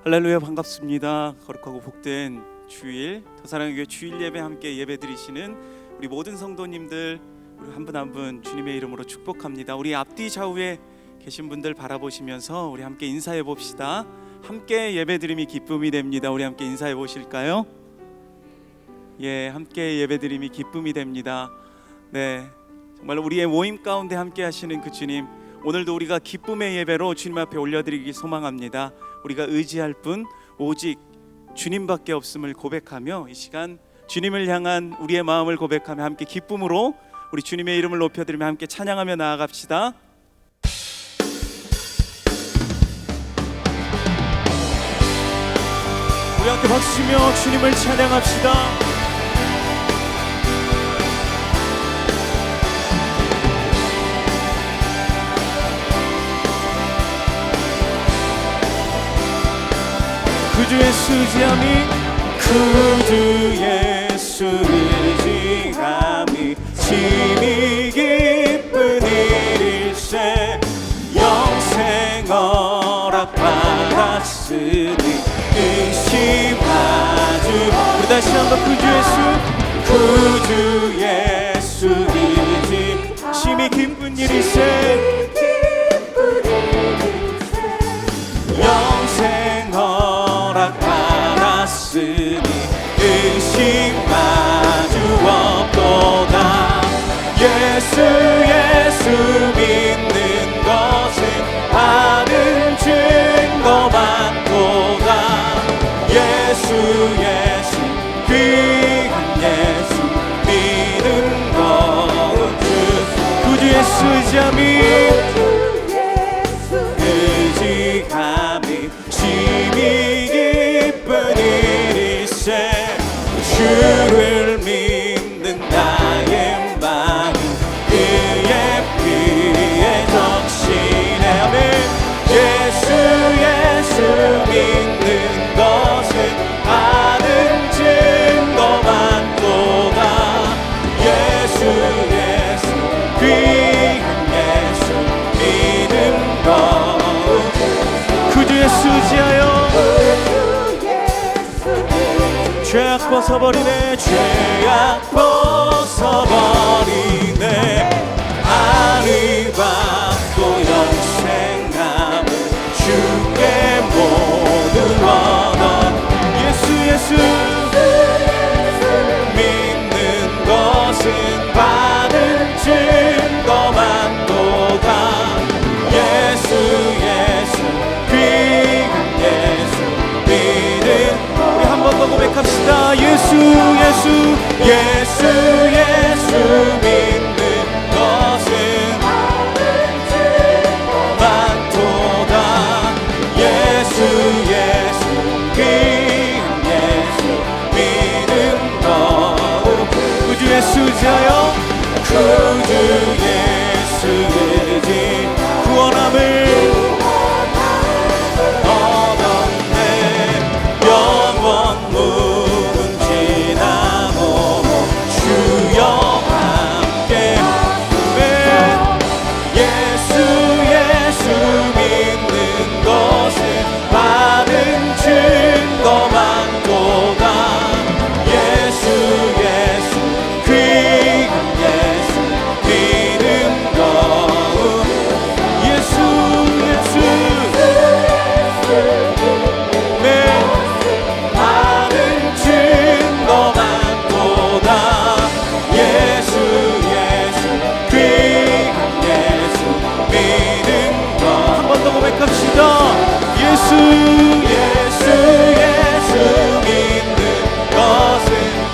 할렐루야, 반갑습니다. 거룩하고 복된 주일, 더사랑의 교회 주일 예배 함께 예배 드리시는 우리 모든 성도님들, 우리 한 분 한 분 주님의 이름으로 축복합니다. 우리 앞뒤 좌우에 계신 분들 바라보시면서 우리 함께 인사해 봅시다. 함께 예배 드림이 기쁨이 됩니다. 우리 함께 인사해 보실까요? 예, 함께 예배 드림이 기쁨이 됩니다. 네, 정말 우리의 모임 가운데 함께 하시는 그 주님, 오늘도 우리가 기쁨의 예배로 주님 앞에 올려드리기 소망합니다. 우리가 의지할 분 오직 주님밖에 없음을 고백하며 이 시간 주님을 향한 우리의 마음을 고백하며 함께 기쁨으로 우리 주님의 이름을 높여드리며 함께 찬양하며 나아갑시다. 우리 함께 박수치며 주님을 찬양합시다. 구주의 수지함이 구주의 수지함이 심히 기쁜 일일세 영생 허락받았으니 의심하주. 우리 다시 한번 구주의 수이지 심히 기쁜 일일세 영생 허락받았으니 의심마주 없도다. 예수 믿는 것은 받은 증거 많도다. 예수 귀한 예수 믿는 것은 구주의 수지함이 심히 기쁜 일일세 주를 믿는 나의 마음 그의 피에 적시네. 아멘. 예수 믿는 것은 받은 증거 많도다. 예수 귀한 예수 믿는 것 구주의 수지하여 죄악 벗어버리네. 죄악 벗어버리네. 아리 받고 영생 남은 주께 모두 얻어. 예수 믿는 것은 받은 증거 많도다. 예수 귀한 예수 믿는. 우리 한 번 더 고백합시다. 예수 믿는 것은 많도다. 예수 귀한 예수 믿는 것 구주의 수지하여 구주의 수지 구원함을 얻었네. 영원 무궁지나고 주여 함께 예수 믿는 것은 받은 증거 많도다. 예수 귀한 예수 믿는 것 예수 받은 증거 많도다. 예수 귀한 예수 믿는 것 한 번 더 고백합시다. 예수 믿는 것은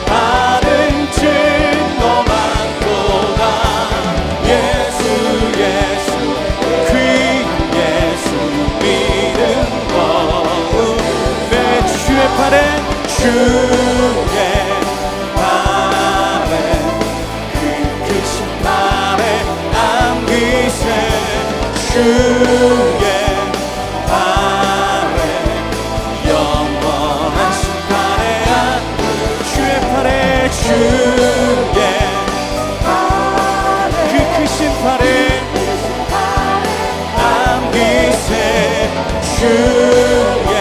받은 증거 많도다. 예수 귀한 예수 믿는 것 내 주의 팔에 그 크신 팔에 안기세 주의 팔에 영원한 심판에 주의 팔에 그 크신 팔에 안기세 주의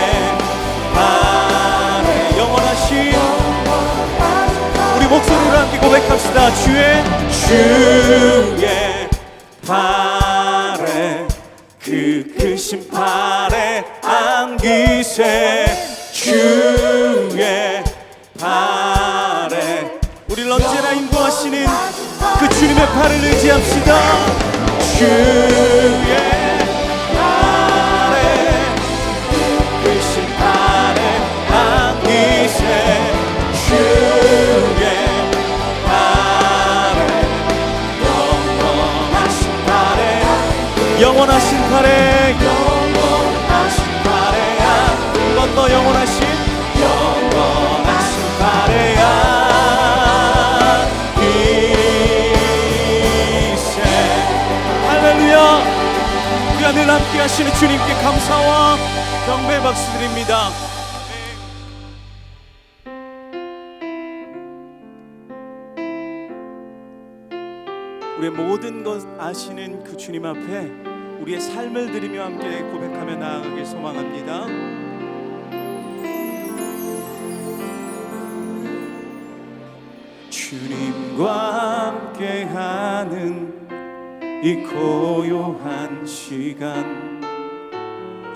기세 주의 발에 우리를 언제나 인도하시는 그 주님의 발을 의지합시다. 주의 발에 크신 발에 한 기세 주의 발에 영원하신 발에 영원하신 발에 한 번 더 영원하신 발에 한 기세. 할렐루야. 우리가 늘 함께 하시는 주님께 감사와 경배의 박수 드립니다. 우리의 모든 것 아시는 그 주님 앞에 우리의 삶을 드리며 함께 고백하며 나아가길 소망합니다. 주님과 함께하는 이 고요한 시간,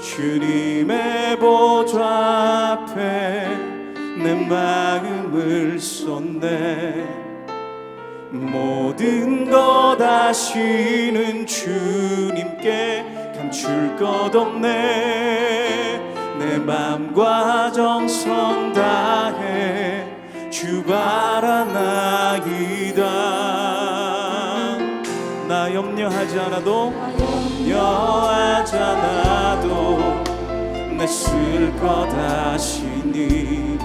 주님의 보좌 앞에 내 마음을 쏟네. 모든 것 아시는 주님께 감출 것 없네. 내 맘과 정성 다해 주 바라나이다. 나 염려하지 않아도 내 쓸 것 아시니.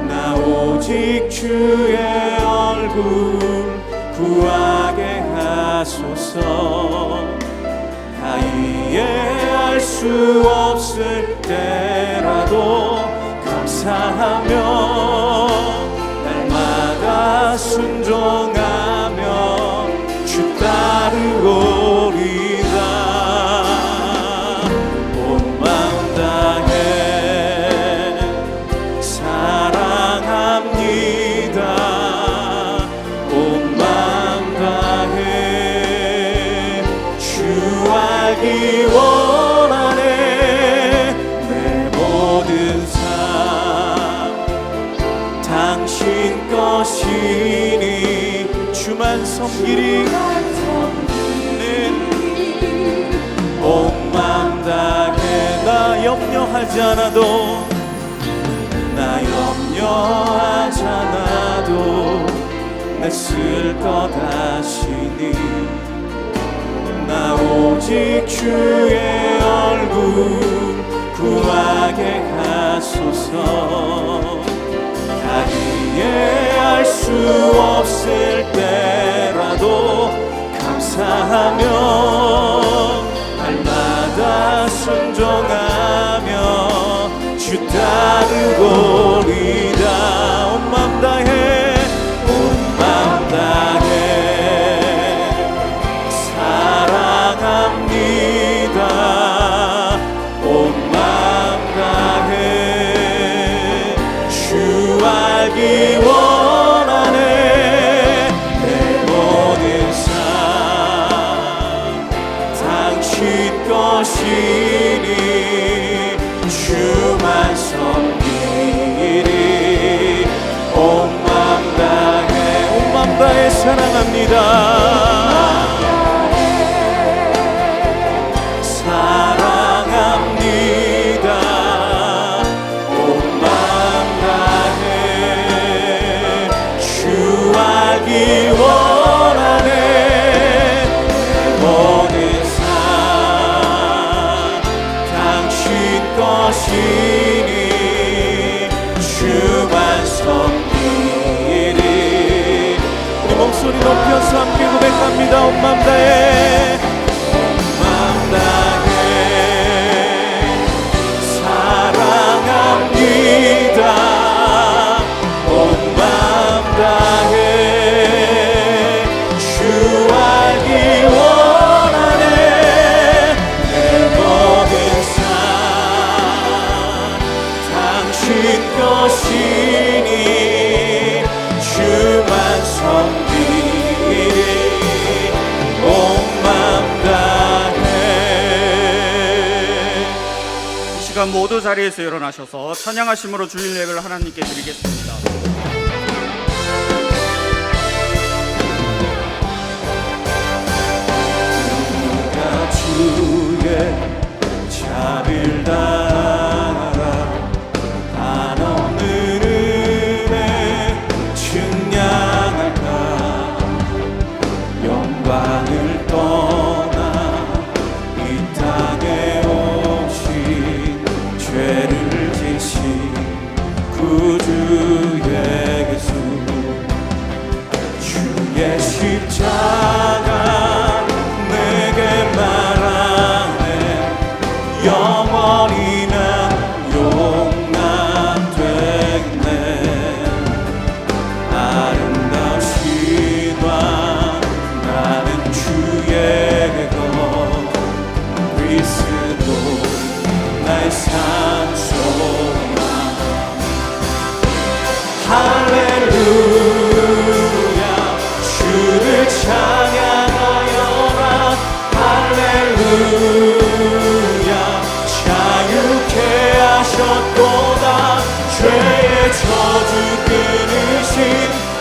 나 오직 주의 얼굴 구하게 하소서. 다 이해할 수 없을 때라도 감사하며 날마다 순종하며 주 따르오리다. 온 마음 다해 사랑합니다. 온 마음 다해 주 알기 원하네. 내 모든 삶 당신 것이니 주만 섬기리. 온 마음 다해 나 염려하지 않아도 내 쓸 것 아시니. 나 오직 주의 얼굴 구하게 하소서. 다 이해할 수 없을 때라도 감사하며 날마다 순종하며 주 따르고리다. 온 맘 다해 온 맘 다해 사랑합니다. 온 맘 다해 주 알기 원하네. 내 모든 삶 당신 것이니 주만 섬기리. 온 맘 다해 사랑합니다. 사랑합니다. 온 맘 다해 주 알기 원하네. 내 모든 삶 당신 것이니 주만 섬기리. 우리 목소리 높여서 함께 고백합니다. 온 맘 다해 온 맘 다해 사랑합니다. 온 맘 다해 주 알기 원하네. 내 모든 삶 당신 것이니 주만 섬기리. 온 맘 시간 모두 자리에서 일어나셔서 찬양하심으로 주일 예배를 하나님께 드리겠습니다. 누가 주의 자비를 당하라 한없는 은혜 측량할까 영광을 떠나 이 땅에 오신 죄를 지신 구주에게서 주의 십자가 내게 말하네 영원히 난 용납되네 아름다우신 왕 나는 주의 것 그리스도 나의 산소망 할렐루야 주를 찬양하여라 할렐루야 자유케 하셨도다 죄의 저주 끊으신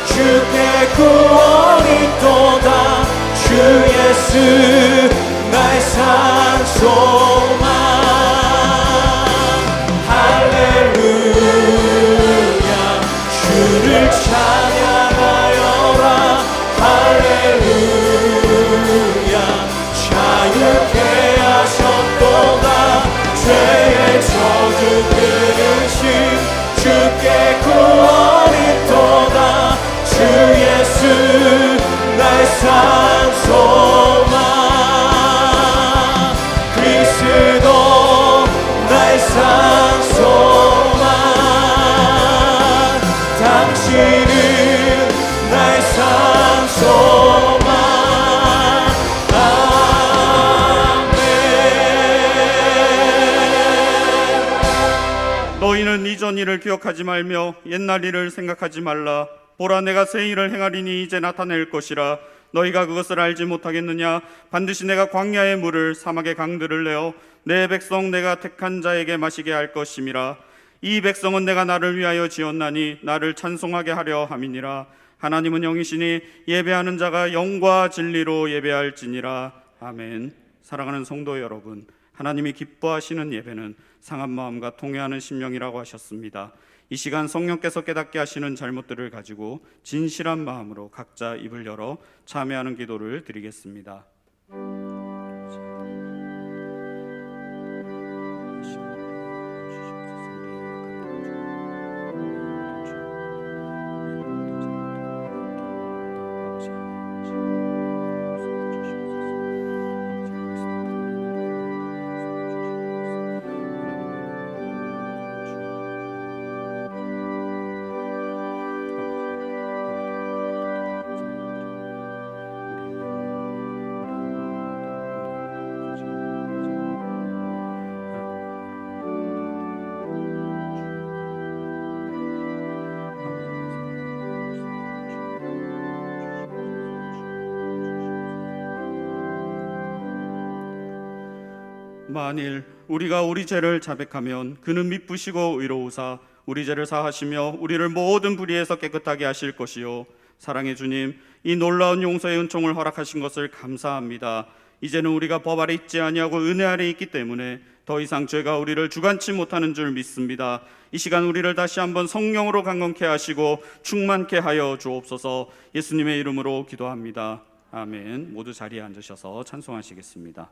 주께 구원이 또다 주 예수 나의 산소망 할렐루야 주를 찬양하여라 할렐루야 자유케 하셨도다 죄의 저주 끊으신 주께 구원이 또다 주 예수 나의 산소망 그리스도 나의 산소망 당신은 나의 산소망 아멘. 너희는 이전 일을 기억하지 말며 옛날 일을 생각하지 말라. 보라 내가 새 일을 행하리니 이제 나타낼 것이라. 너희가 그것을 알지 못하겠느냐? 반드시 내가 광야의 물을 사막의 강들을 내어 내 백성 내가 택한 자에게 마시게 할 것임이라. 이 백성은 내가 나를 위하여 지었나니 나를 찬송하게 하려 함이니라. 하나님은 영이시니 예배하는 자가 영과 진리로 예배할지니라. 아멘. 사랑하는 성도 여러분, 하나님이 기뻐하시는 예배는 상한 마음과 통회하는 심령이라고 하셨습니다. 이 시간 성령께서 깨닫게 하시는 잘못들을 가지고 진실한 마음으로 각자 입을 열어 참회하는 기도를 드리겠습니다. 만일 우리가 우리 죄를 자백하면 그는 미쁘시고 의로우사 우리 죄를 사하시며 우리를 모든 불의에서 깨끗하게 하실 것이요 사랑의 주님, 이 놀라운 용서의 은총을 허락하신 것을 감사합니다. 이제는 우리가 법 아래 있지 아니하고 은혜 아래 있기 때문에 더 이상 죄가 우리를 주관치 못하는 줄 믿습니다. 이 시간 우리를 다시 한번 성령으로 강건케 하시고 충만케 하여 주옵소서. 예수님의 이름으로 기도합니다. 아멘. 모두 자리에 앉으셔서 찬송하시겠습니다.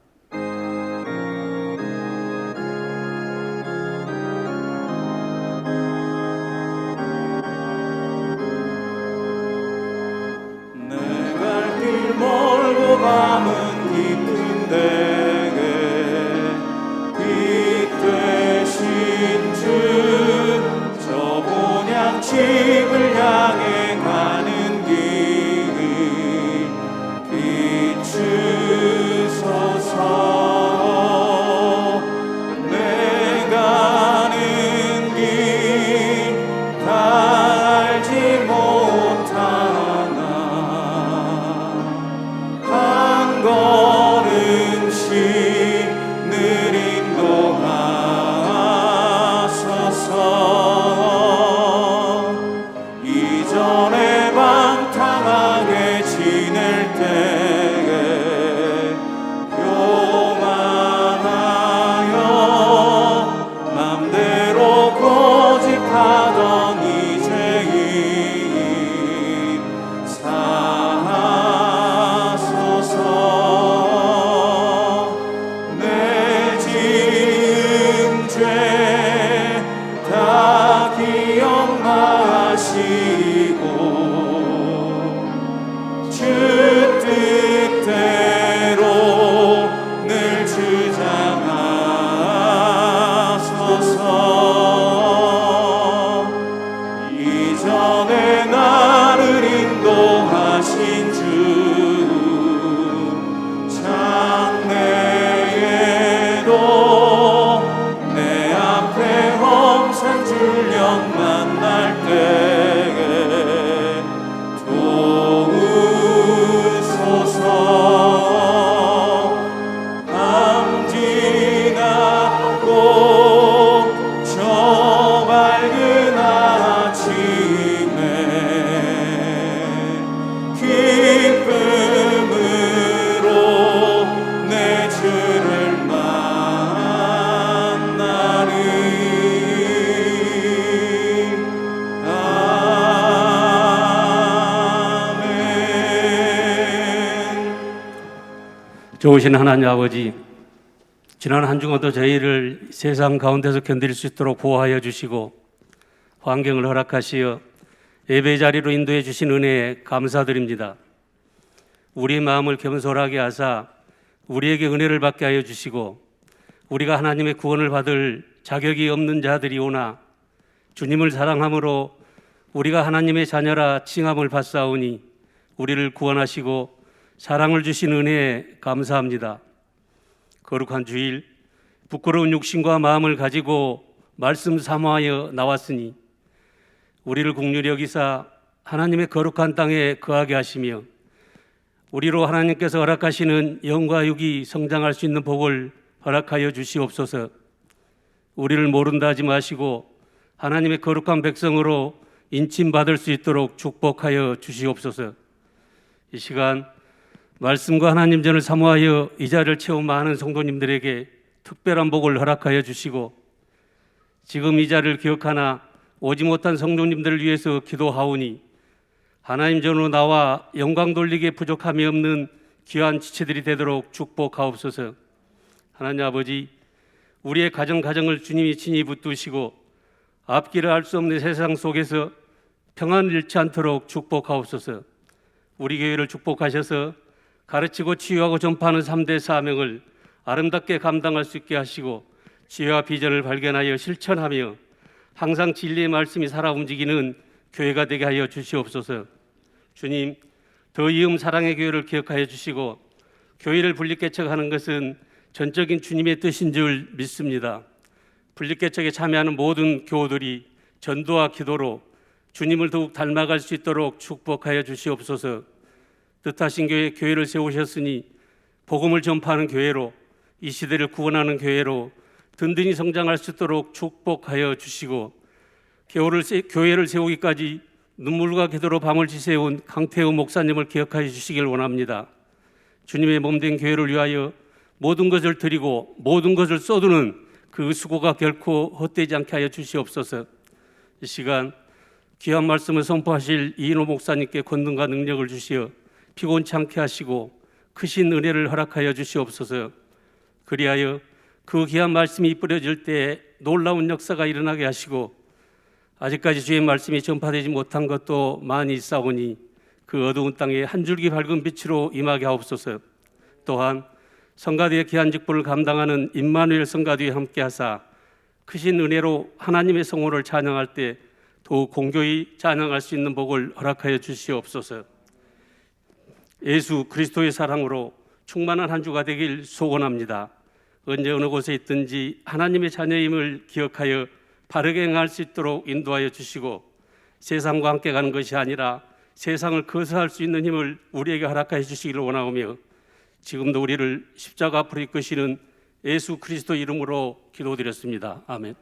멀고 감은 깊은 데에 빛 되신 주 저 본향집을 향해 가는 길 비추소서 주 뜻대로 늘 주장하소서. 이전에 나를 인도하신 주 장래에도 내 앞에 험산 줄령 만날 때에 도우소서. 밤 지나고 저 밝은 아침에 기쁨으로 내 주를 만나리. 좋으신 하나님 아버지, 지난 한 주간도 저희를 세상 가운데서 견딜 수 있도록 보호하여 주시고 환경을 허락하시어 예배 자리로 인도해 주신 은혜에 감사드립니다. 우리의 마음을 겸손하게 하사 우리에게 은혜를 받게 하여 주시고 우리가 하나님의 구원을 받을 자격이 없는 자들이오나 주님을 사랑함으로 우리가 하나님의 자녀라 칭함을 받사오니 우리를 구원하시고 사랑을 주신 은혜에 감사합니다. 거룩한 주일, 부끄러운 육신과 마음을 가지고 말씀 사모하여 나왔으니 우리를 긍휼히 여기사 하나님의 거룩한 땅에 거하게 하시며 우리로 하나님께서 허락하시는 영과 육이 성장할 수 있는 복을 허락하여 주시옵소서. 우리를 모른다 하지 마시고 하나님의 거룩한 백성으로 인침받을 수 있도록 축복하여 주시옵소서. 이 시간 말씀과 하나님 전을 사모하여 이 자리를 채운 많은 성도님들에게 특별한 복을 허락하여 주시고 지금 이 자리를 기억하나 오지 못한 성도님들을 위해서 기도하오니 하나님 전으로 나와 영광 돌리기에 부족함이 없는 귀한 지체들이 되도록 축복하옵소서. 하나님 아버지, 우리의 가정을 주님이 친히 붙드시고 앞길을 알 수 없는 세상 속에서 평안을 잃지 않도록 축복하옵소서. 우리 교회를 축복하셔서 가르치고 치유하고 전파하는 3대 사명을 아름답게 감당할 수 있게 하시고 지혜와 비전을 발견하여 실천하며 항상 진리의 말씀이 살아 움직이는 교회가 되게 하여 주시옵소서. 주님, 더 이음 사랑의 교회를 기억하여 주시고 교회를 분립개척하는 것은 전적인 주님의 뜻인 줄 믿습니다. 분립개척에 참여하는 모든 교우들이 전도와 기도로 주님을 더욱 닮아갈 수 있도록 축복하여 주시옵소서. 뜻하신 교회를 세우셨으니 복음을 전파하는 교회로 이 시대를 구원하는 교회로 든든히 성장할 수 있도록 축복하여 주시고 교회를 세우기까지 눈물과 기도로 밤을 지새운 강태우 목사님을 기억하여 주시길 원합니다. 주님의 몸된 교회를 위하여 모든 것을 드리고 모든 것을 쏟는 그 수고가 결코 헛되지 않게 하여 주시옵소서. 이 시간 귀한 말씀을 선포하실 이인호 목사님께 권능과 능력을 주시어 피곤치 않게 하시고 크신 은혜를 허락하여 주시옵소서. 그리하여 그 귀한 말씀이 뿌려질 때 놀라운 역사가 일어나게 하시고 아직까지 주의 말씀이 전파되지 못한 것도 많이 있사오니 그 어두운 땅에 한 줄기 밝은 빛으로 임하게 하옵소서. 또한 성가대의 귀한 직분을 감당하는 임마누엘 성가대와 함께 하사 크신 은혜로 하나님의 성호를 찬양할 때 더욱 공교히 찬양할 수 있는 복을 허락하여 주시옵소서. 예수 그리스도의 사랑으로 충만한 한 주가 되길 소원합니다. 언제 어느 곳에 있든지 하나님의 자녀임을 기억하여 바르게 행할 수 있도록 인도하여 주시고 세상과 함께 가는 것이 아니라 세상을 거스할 수 있는 힘을 우리에게 허락하여 주시기를 원하오며 지금도 우리를 십자가 앞으로 이끄시는 예수 그리스도 이름으로 기도드렸습니다. 아멘.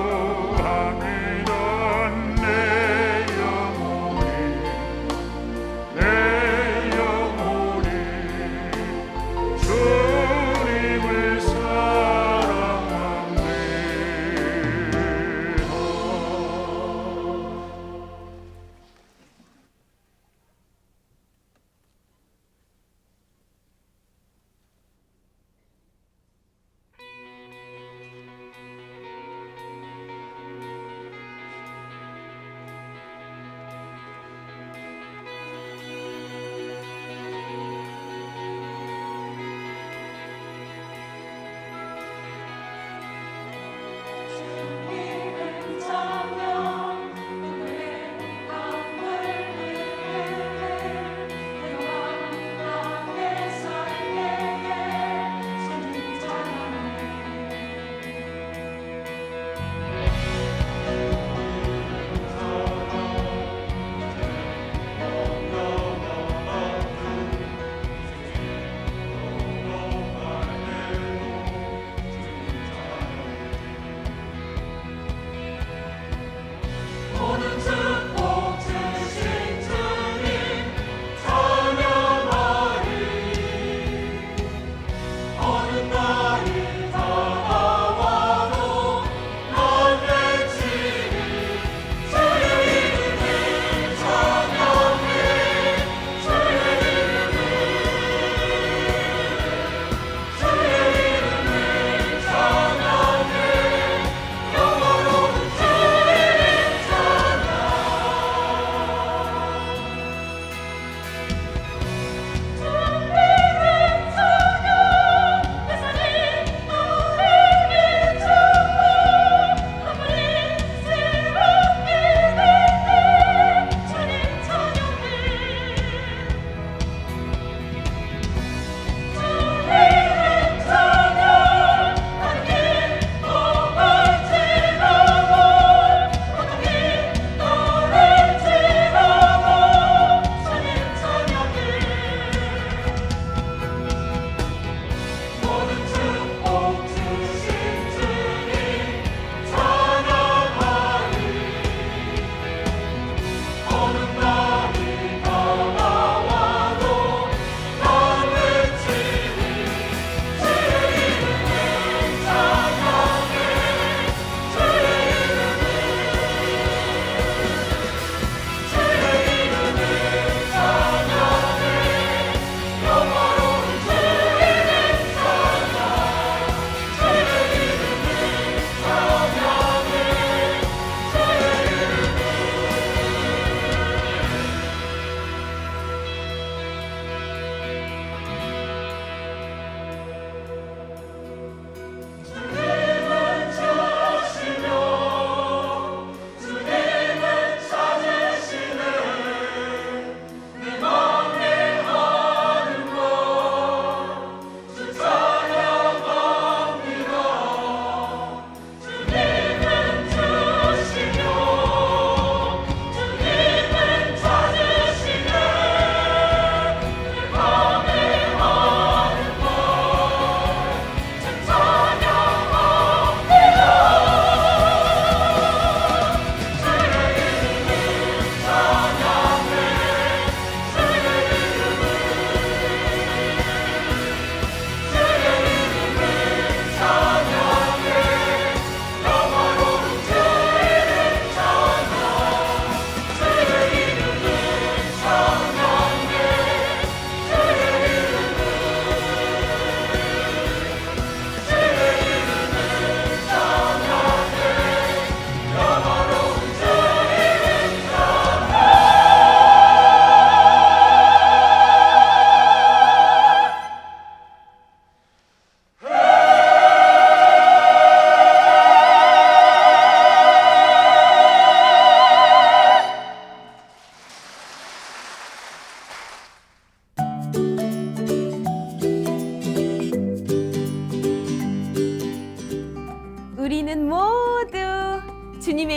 기뻐하며 내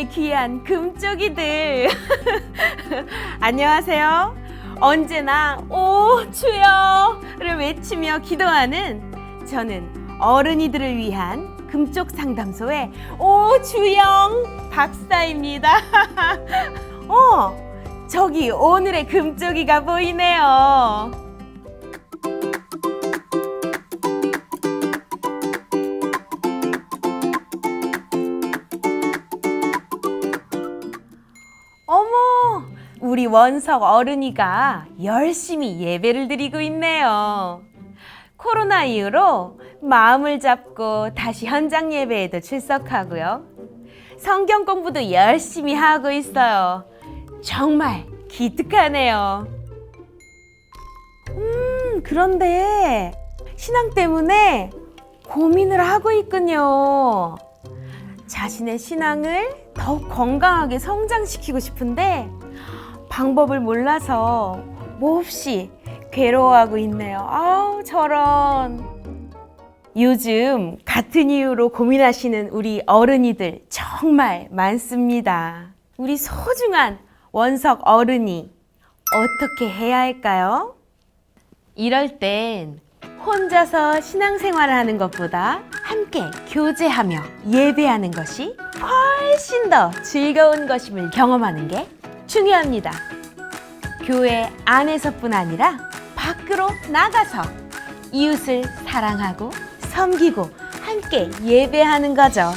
우리 귀한 금쪽이들. 안녕하세요. 언제나 오 주여를 외치며 기도하는 저는 어른이들을 위한 금쪽 상담소의 오주영 박사입니다. 저기 오늘의 금쪽이가 보이네요. 어머, 우리 원석 어른이가 열심히 예배를 드리고 있네요. 코로나 이후로 마음을 잡고 다시 현장 예배에도 출석하고요. 성경 공부도 열심히 하고 있어요. 정말 기특하네요. 그런데 신앙 때문에 고민을 하고 있군요. 자신의 신앙을 더욱 건강하게 성장시키고 싶은데 방법을 몰라서 몹시 괴로워하고 있네요. 아우 저런. 요즘 같은 이유로 고민하시는 우리 어른이들 정말 많습니다. 우리 소중한 원석 어른이 어떻게 해야 할까요? 이럴 땐 혼자서 신앙생활을 하는 것보다 함께 교제하며 예배하는 것이 훨씬 더 즐거운 것임을 경험하는 게 중요합니다. 교회 안에서뿐 아니라 밖으로 나가서 이웃을 사랑하고 섬기고 함께 예배하는 거죠.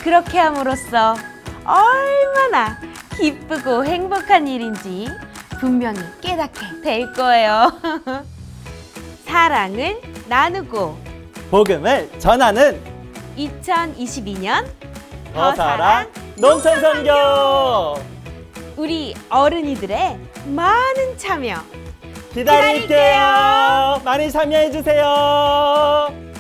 그렇게 함으로써 얼마나 기쁘고 행복한 일인지 분명히 깨닫게 될 거예요. 사랑을 나누고 복음을 전하는 2022년 더 사랑 농촌선교. 우리 어른이들의 많은 참여 기다릴게요. 많이 참여해 주세요.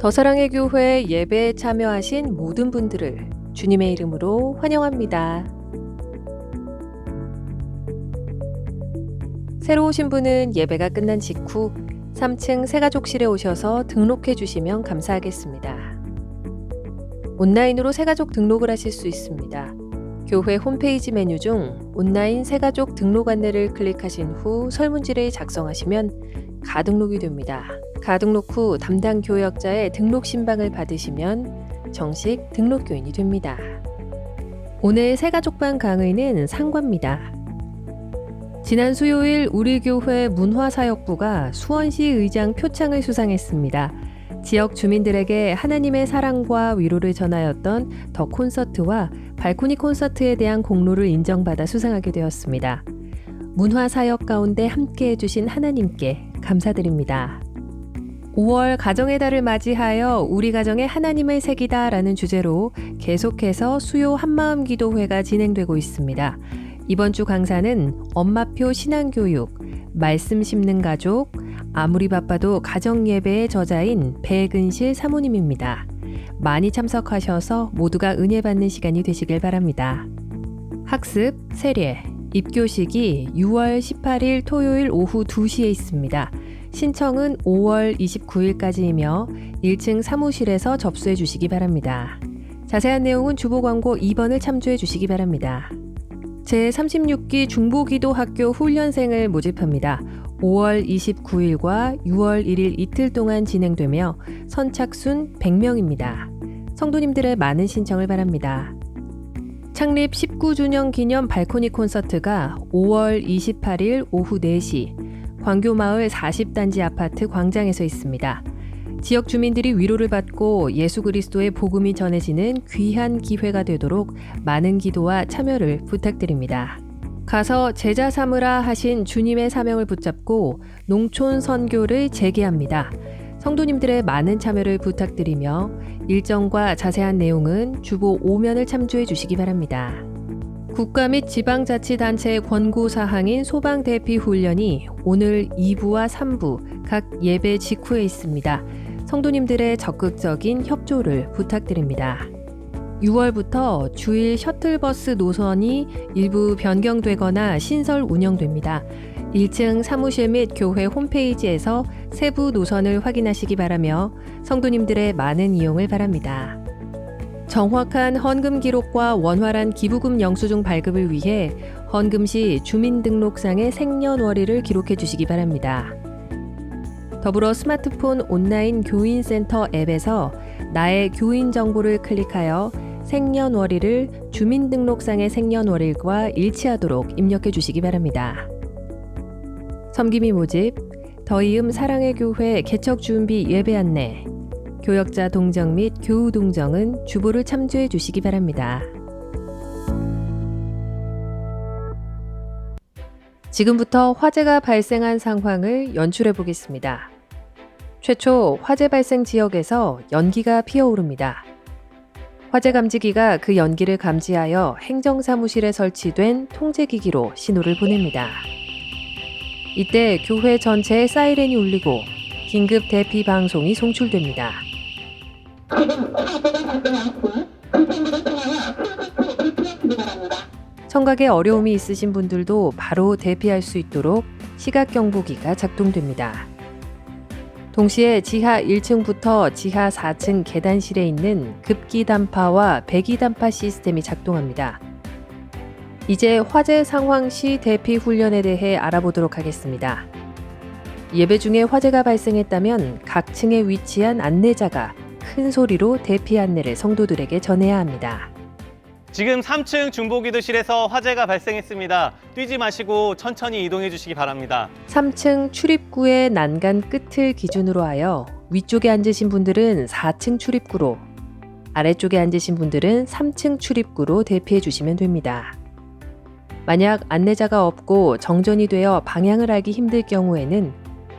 더사랑의 교회 예배에 참여하신 모든 분들을 주님의 이름으로 환영합니다. 새로 오신 분은 예배가 끝난 직후 3층 새가족실에 오셔서 등록해 주시면 감사하겠습니다. 온라인으로 새가족 등록을 하실 수 있습니다. 교회 홈페이지 메뉴 중 온라인 새가족 등록 안내를 클릭하신 후 설문지를 작성하시면 가등록이 됩니다. 가등록 후 담당 교역자의 등록 신방을 받으시면 정식 등록교인이 됩니다. 오늘 새가족반 강의는 상과입니다. 지난 수요일 우리 교회 문화사역부가 수원시 의장 표창을 수상했습니다. 지역 주민들에게 하나님의 사랑과 위로를 전하였던 더 콘서트와 발코니 콘서트에 대한 공로를 인정받아 수상하게 되었습니다. 문화사역 가운데 함께해 주신 하나님께 감사드립니다. 5월 가정의 달을 맞이하여 우리 가정에 하나님을 새기다 라는 주제로 계속해서 수요 한마음 기도회가 진행되고 있습니다. 이번 주 강사는 엄마표 신앙교육, 말씀 심는 가족, 아무리 바빠도 가정예배의 저자인 배근실 사모님입니다. 많이 참석하셔서 모두가 은혜 받는 시간이 되시길 바랍니다. 학습, 세례, 입교식이 6월 18일 토요일 오후 2시에 있습니다. 신청은 5월 29일까지이며 1층 사무실에서 접수해 주시기 바랍니다. 자세한 내용은 주보 광고 2번을 참조해 주시기 바랍니다. 제36기 중보기도학교 훈련생을 모집합니다. 5월 29일과 6월 1일 이틀 동안 진행되며 선착순 100명입니다. 성도님들의 많은 신청을 바랍니다. 창립 19주년 기념 발코니 콘서트가 5월 28일 오후 4시 광교마을 40단지 아파트 광장에서 있습니다. 지역 주민들이 위로를 받고 예수 그리스도의 복음이 전해지는 귀한 기회가 되도록 많은 기도와 참여를 부탁드립니다. 가서 제자 삼으라 하신 주님의 사명을 붙잡고 농촌 선교를 재개합니다. 성도님들의 많은 참여를 부탁드리며 일정과 자세한 내용은 주보 5면을 참조해 주시기 바랍니다. 국가 및 지방자치단체의 권고사항인 소방대피훈련이 오늘 2부와 3부 각 예배 직후에 있습니다. 성도님들의 적극적인 협조를 부탁드립니다. 6월부터 주일 셔틀버스 노선이 일부 변경되거나 신설 운영됩니다. 1층 사무실 및 교회 홈페이지에서 세부 노선을 확인하시기 바라며 성도님들의 많은 이용을 바랍니다. 정확한 헌금 기록과 원활한 기부금 영수증 발급을 위해 헌금 시 주민등록상의 생년월일을 기록해 주시기 바랍니다. 더불어 스마트폰 온라인 교인센터 앱에서 나의 교인 정보를 클릭하여 생년월일을 주민등록상의 생년월일과 일치하도록 입력해 주시기 바랍니다. 섬김이 모집, 더이음 사랑의 교회 개척 준비 예배 안내, 교역자 동정 및 교우 동정은 주보를 참조해 주시기 바랍니다. 지금부터 화재가 발생한 상황을 연출해 보겠습니다. 최초 화재 발생 지역에서 연기가 피어오릅니다. 화재 감지기가 그 연기를 감지하여 행정사무실에 설치된 통제기기로 신호를 보냅니다. 이때 교회 전체에 사이렌이 울리고 긴급 대피 방송이 송출됩니다. 청각에 어려움이 있으신 분들도 바로 대피할 수 있도록 시각경보기가 작동됩니다. 동시에 지하 1층부터 지하 4층 계단실에 있는 급기단파와 배기단파 시스템이 작동합니다. 이제 화재 상황 시 대피 훈련에 대해 알아보도록 하겠습니다. 예배 중에 화재가 발생했다면 각 층에 위치한 안내자가 큰 소리로 대피 안내를 성도들에게 전해야 합니다. 지금 3층 중보기도실에서 화재가 발생했습니다. 뛰지 마시고 천천히 이동해 주시기 바랍니다. 3층 출입구의 난간 끝을 기준으로 하여 위쪽에 앉으신 분들은 4층 출입구로, 아래쪽에 앉으신 분들은 3층 출입구로 대피해 주시면 됩니다. 만약 안내자가 없고 정전이 되어 방향을 알기 힘들 경우에는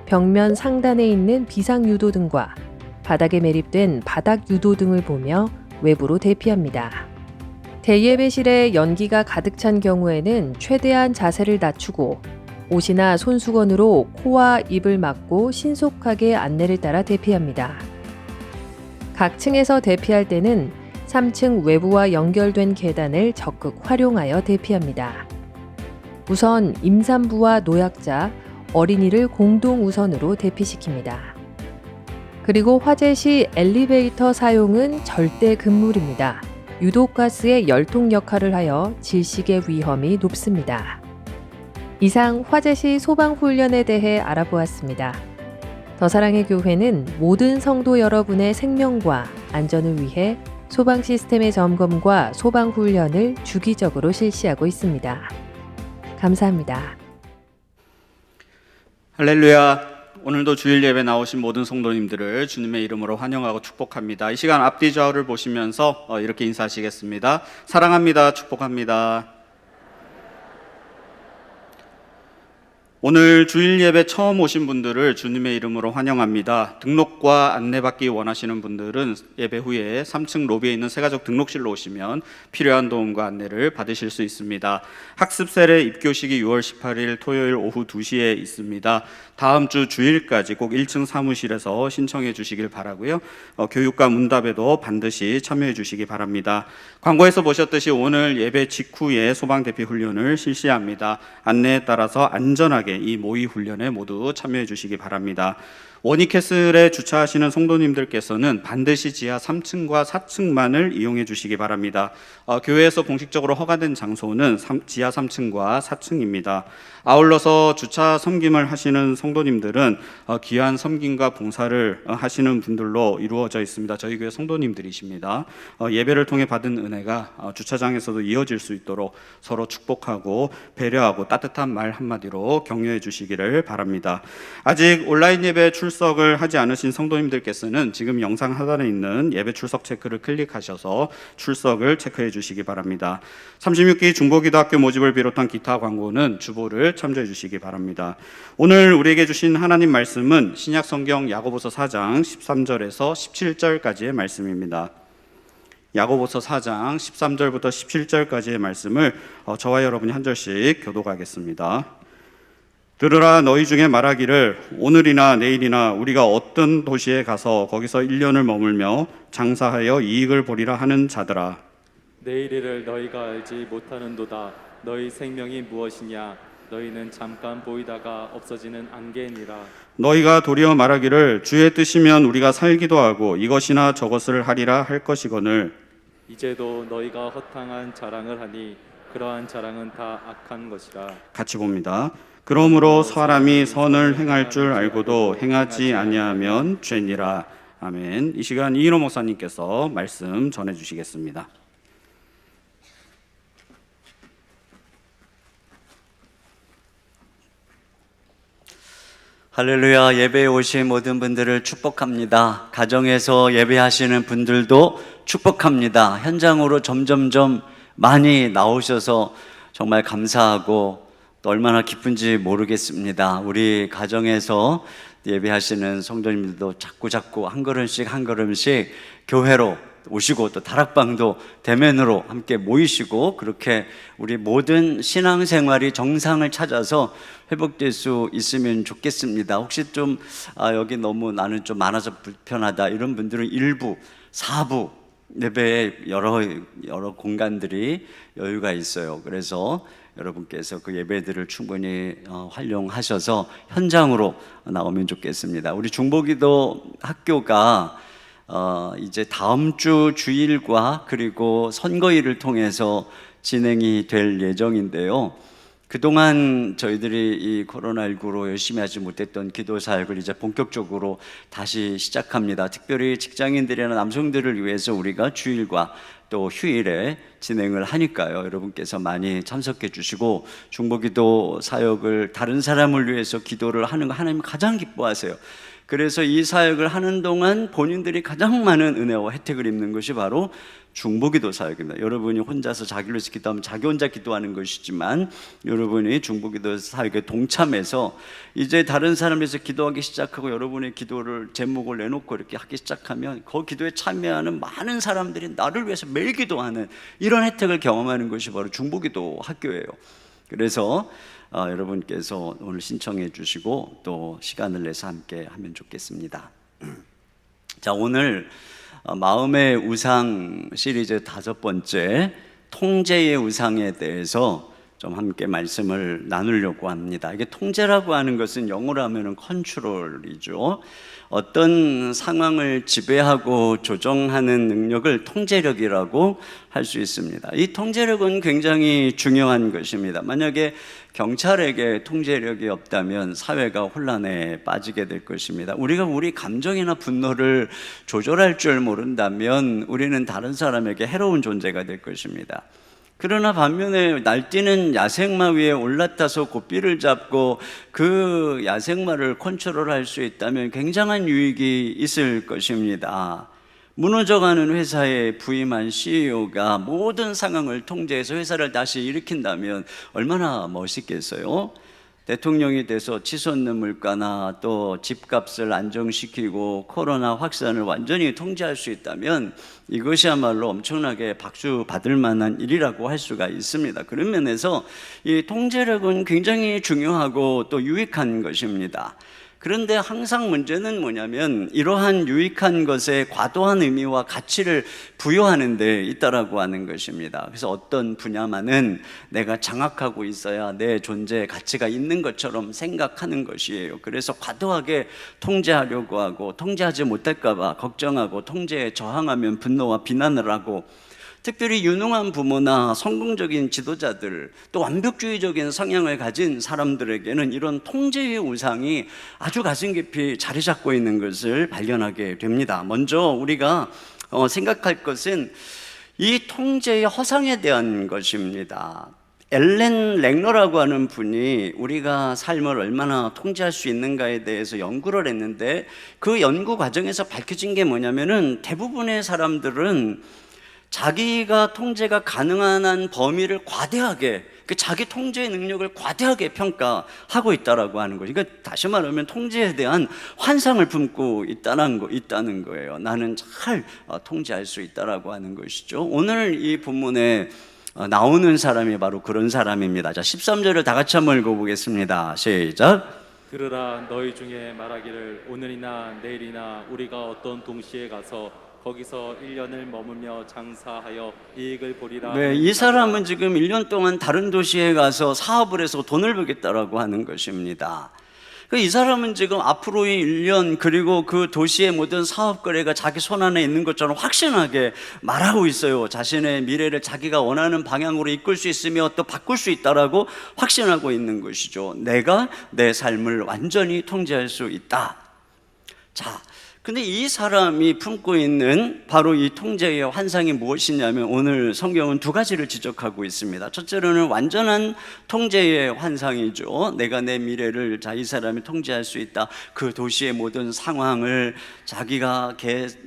벽면 상단에 있는 비상유도등과 바닥에 매립된 바닥유도등을 보며 외부로 대피합니다. 대예배실에 연기가 가득 찬 경우에는 최대한 자세를 낮추고 옷이나 손수건으로 코와 입을 막고 신속하게 안내를 따라 대피합니다. 각 층에서 대피할 때는 3층 외부와 연결된 계단을 적극 활용하여 대피합니다. 우선 임산부와 노약자, 어린이를 공동 우선으로 대피시킵니다. 그리고 화재 시 엘리베이터 사용은 절대 금물입니다. 유독가스의 열통 역할을 하여 질식의 위험이 높습니다. 이상 화재 시 소방 훈련에 대해 알아보았습니다. 더사랑의 교회는 모든 성도 여러분의 생명과 안전을 위해 소방 시스템의 점검과 소방 훈련을 주기적으로 실시하고 있습니다. 감사합니다. 할렐루야. 오늘도 주일 예배 나오신 모든 성도님들을 주님의 이름으로 환영하고 축복합니다. 이 시간 앞뒤 좌우를 보시면서 이렇게 인사하시겠습니다. 사랑합니다. 축복합니다. 오늘 주일 예배 처음 오신 분들을 주님의 이름으로 환영합니다. 등록과 안내받기 원하시는 분들은 예배 후에 3층 로비에 있는 새가족 등록실로 오시면 필요한 도움과 안내를 받으실 수 있습니다. 학습 세례 입교식이 6월 18일 토요일 오후 2시에 있습니다. 다음 주 주일까지 꼭 1층 사무실에서 신청해 주시길 바라고요. 교육과 문답에도 반드시 참여해 주시기 바랍니다. 광고에서 보셨듯이 오늘 예배 직후에 소방대피 훈련을 실시합니다. 안내에 따라서 안전하게 이 모의 훈련에 모두 참여해 주시기 바랍니다. 원익캐슬에 주차하시는 성도님들께서는 반드시 지하 3층과 4층만을 이용해 주시기 바랍니다. 교회에서 공식적으로 허가된 장소는 지하 3층과 4층입니다. 아울러서 주차 섬김을 하시는 성도님들은 귀한 섬김과 봉사를 하시는 분들로 이루어져 있습니다. 저희 교회 성도님들이십니다. 예배를 통해 받은 은혜가 주차장에서도 이어질 수 있도록 서로 축복하고 배려하고 따뜻한 말 한마디로 격려해 주시기를 바랍니다. 아직 온라인 예배 출석을 하지 않으신 성도님들께서는 지금 영상 하단에 있는 예배 출석 체크를 클릭하셔서 출석을 체크해 주시기 바랍니다. 36기 중보기도학교 모집을 비롯한 기타 광고는 주보를 참조해 주시기 바랍니다. 오늘 우리에게 주신 하나님 말씀은 신약성경 야고보서 4장 13절에서 17절까지의 말씀입니다. 야고보서 4장 13절부터 17절까지의 말씀을 저와 여러분이 한 절씩 교독하겠습니다. 들으라. 너희 중에 말하기를 오늘이나 내일이나 우리가 어떤 도시에 가서 거기서 1년을 머물며 장사하여 이익을 보리라 하는 자들아, 내일을 너희가 알지 못하는도다. 너희 생명이 무엇이냐? 너희는 잠깐 보이다가 없어지는 안개니라. 너희가 도리어 말하기를 주의 뜻이면 우리가 살기도 하고 이것이나 저것을 하리라 할 것이거늘 이제도 너희가 허탕한 자랑을 하니 그러한 자랑은 다 악한 것이라. 같이 봅니다. 그러므로 사람이 선을 행할 줄 알고도 행하지 아니하면 죄니라. 아멘. 이 시간 이인호 목사님께서 말씀 전해 주시겠습니다. 할렐루야. 예배에 오신 모든 분들을 축복합니다. 가정에서 예배하시는 분들도 축복합니다. 현장으로 점점점 많이 나오셔서 정말 감사하고 또 얼마나 기쁜지 모르겠습니다. 우리 가정에서 예배하시는 성도님들도 자꾸 한 걸음씩 교회로 오시고 또 다락방도 대면으로 함께 모이시고 그렇게 우리 모든 신앙생활이 정상을 찾아서 회복될 수 있으면 좋겠습니다. 혹시 좀 여기 너무 나는 좀 많아서 불편하다 이런 분들은 1부, 4부 예배에 여러 공간들이 여유가 있어요. 그래서 여러분께서 그 예배들을 충분히 활용하셔서 현장으로 나오면 좋겠습니다. 우리 중보기도 학교가 이제 다음 주 주일과 그리고 선거일을 통해서 진행이 될 예정인데요. 그동안 저희들이 이 코로나19로 열심히 하지 못했던 기도 사역을 이제 본격적으로 다시 시작합니다. 특별히 직장인들이나 남성들을 위해서 우리가 주일과 또 휴일에 진행을 하니까요. 여러분께서 많이 참석해 주시고 중보기도 사역을 다른 사람을 위해서 기도를 하는 거 하나님 가장 기뻐하세요. 그래서 이 사역을 하는 동안 본인들이 가장 많은 은혜와 혜택을 입는 것이 바로 중보기도 사역입니다. 여러분이 혼자서 자기를 위해서 기도하면 자기 혼자 기도하는 것이지만 여러분이 중보기도 사역에 동참해서 이제 다른 사람을 위해서 기도하기 시작하고 여러분의 기도를 제목을 내놓고 이렇게 하기 시작하면 그 기도에 참여하는 많은 사람들이 나를 위해서 매일 기도하는 이런 혜택을 경험하는 것이 바로 중보기도 학교예요. 그래서 여러분께서 오늘 신청해 주시고 또 시간을 내서 함께 하면 좋겠습니다. 자, 오늘 마음의 우상 시리즈 5번째 통제의 우상에 대해서 좀 함께 말씀을 나누려고 합니다. 이게 통제라고 하는 것은 영어로 하면은 컨트롤이죠. 어떤 상황을 지배하고 조정하는 능력을 통제력이라고 할 수 있습니다. 이 통제력은 굉장히 중요한 것입니다. 만약에 경찰에게 통제력이 없다면 사회가 혼란에 빠지게 될 것입니다. 우리가 우리 감정이나 분노를 조절할 줄 모른다면 우리는 다른 사람에게 해로운 존재가 될 것입니다. 그러나 반면에 날뛰는 야생마 위에 올라타서 고삐를 잡고 그 야생마를 컨트롤할 수 있다면 굉장한 유익이 있을 것입니다. 무너져가는 회사에 부임한 CEO가 모든 상황을 통제해서 회사를 다시 일으킨다면 얼마나 멋있겠어요? 대통령이 돼서 치솟는 물가나 또 집값을 안정시키고 코로나 확산을 완전히 통제할 수 있다면 이것이야말로 엄청나게 박수 받을 만한 일이라고 할 수가 있습니다. 그런 면에서 이 통제력은 굉장히 중요하고 또 유익한 것입니다. 그런데 항상 문제는 뭐냐면 이러한 유익한 것에 과도한 의미와 가치를 부여하는 데 있다라고 하는 것입니다. 그래서 어떤 분야만은 내가 장악하고 있어야 내 존재의 가치가 있는 것처럼 생각하는 것이에요. 그래서 과도하게 통제하려고 하고 통제하지 못할까 봐 걱정하고 통제에 저항하면 분노와 비난을 하고 특별히 유능한 부모나 성공적인 지도자들 또 완벽주의적인 성향을 가진 사람들에게는 이런 통제의 우상이 아주 가슴 깊이 자리 잡고 있는 것을 발견하게 됩니다. 먼저 우리가 생각할 것은 이 통제의 허상에 대한 것입니다. 엘렌 렉너라고 하는 분이 우리가 삶을 얼마나 통제할 수 있는가에 대해서 연구를 했는데 그 연구 과정에서 밝혀진 게 뭐냐면은 대부분의 사람들은 자기가 통제가 가능한 한 범위를 과대하게 자기 통제의 능력을 과대하게 평가하고 있다라고 하는 거죠. 그러니까 다시 말하면 통제에 대한 환상을 품고 있다는 거예요. 나는 잘 통제할 수 있다라고 하는 것이죠. 오늘 이 본문에 나오는 사람이 바로 그런 사람입니다. 자, 13절을 다 같이 한번 읽어보겠습니다. 시작. 그러나 너희 중에 말하기를 오늘이나 내일이나 우리가 어떤 동시에 가서 거기서 1년을 머물며 장사하여 이익을 보리라. 네, 이 사람은 지금 1년 동안 다른 도시에 가서 사업을 해서 돈을 벌겠다라고 하는 것입니다. 이 사람은 지금 앞으로의 1년 그리고 그 도시의 모든 사업 거래가 자기 손안에 있는 것처럼 확신하게 말하고 있어요. 자신의 미래를 자기가 원하는 방향으로 이끌 수 있으며 또 바꿀 수 있다라고 확신하고 있는 것이죠. 내가 내 삶을 완전히 통제할 수 있다. 자, 근데 이 사람이 품고 있는 바로 이 통제의 환상이 무엇이냐면 오늘 성경은 두 가지를 지적하고 있습니다. 첫째로는 완전한 통제의 환상이죠. 내가 내 미래를 이 사람이 통제할 수 있다. 그 도시의 모든 상황을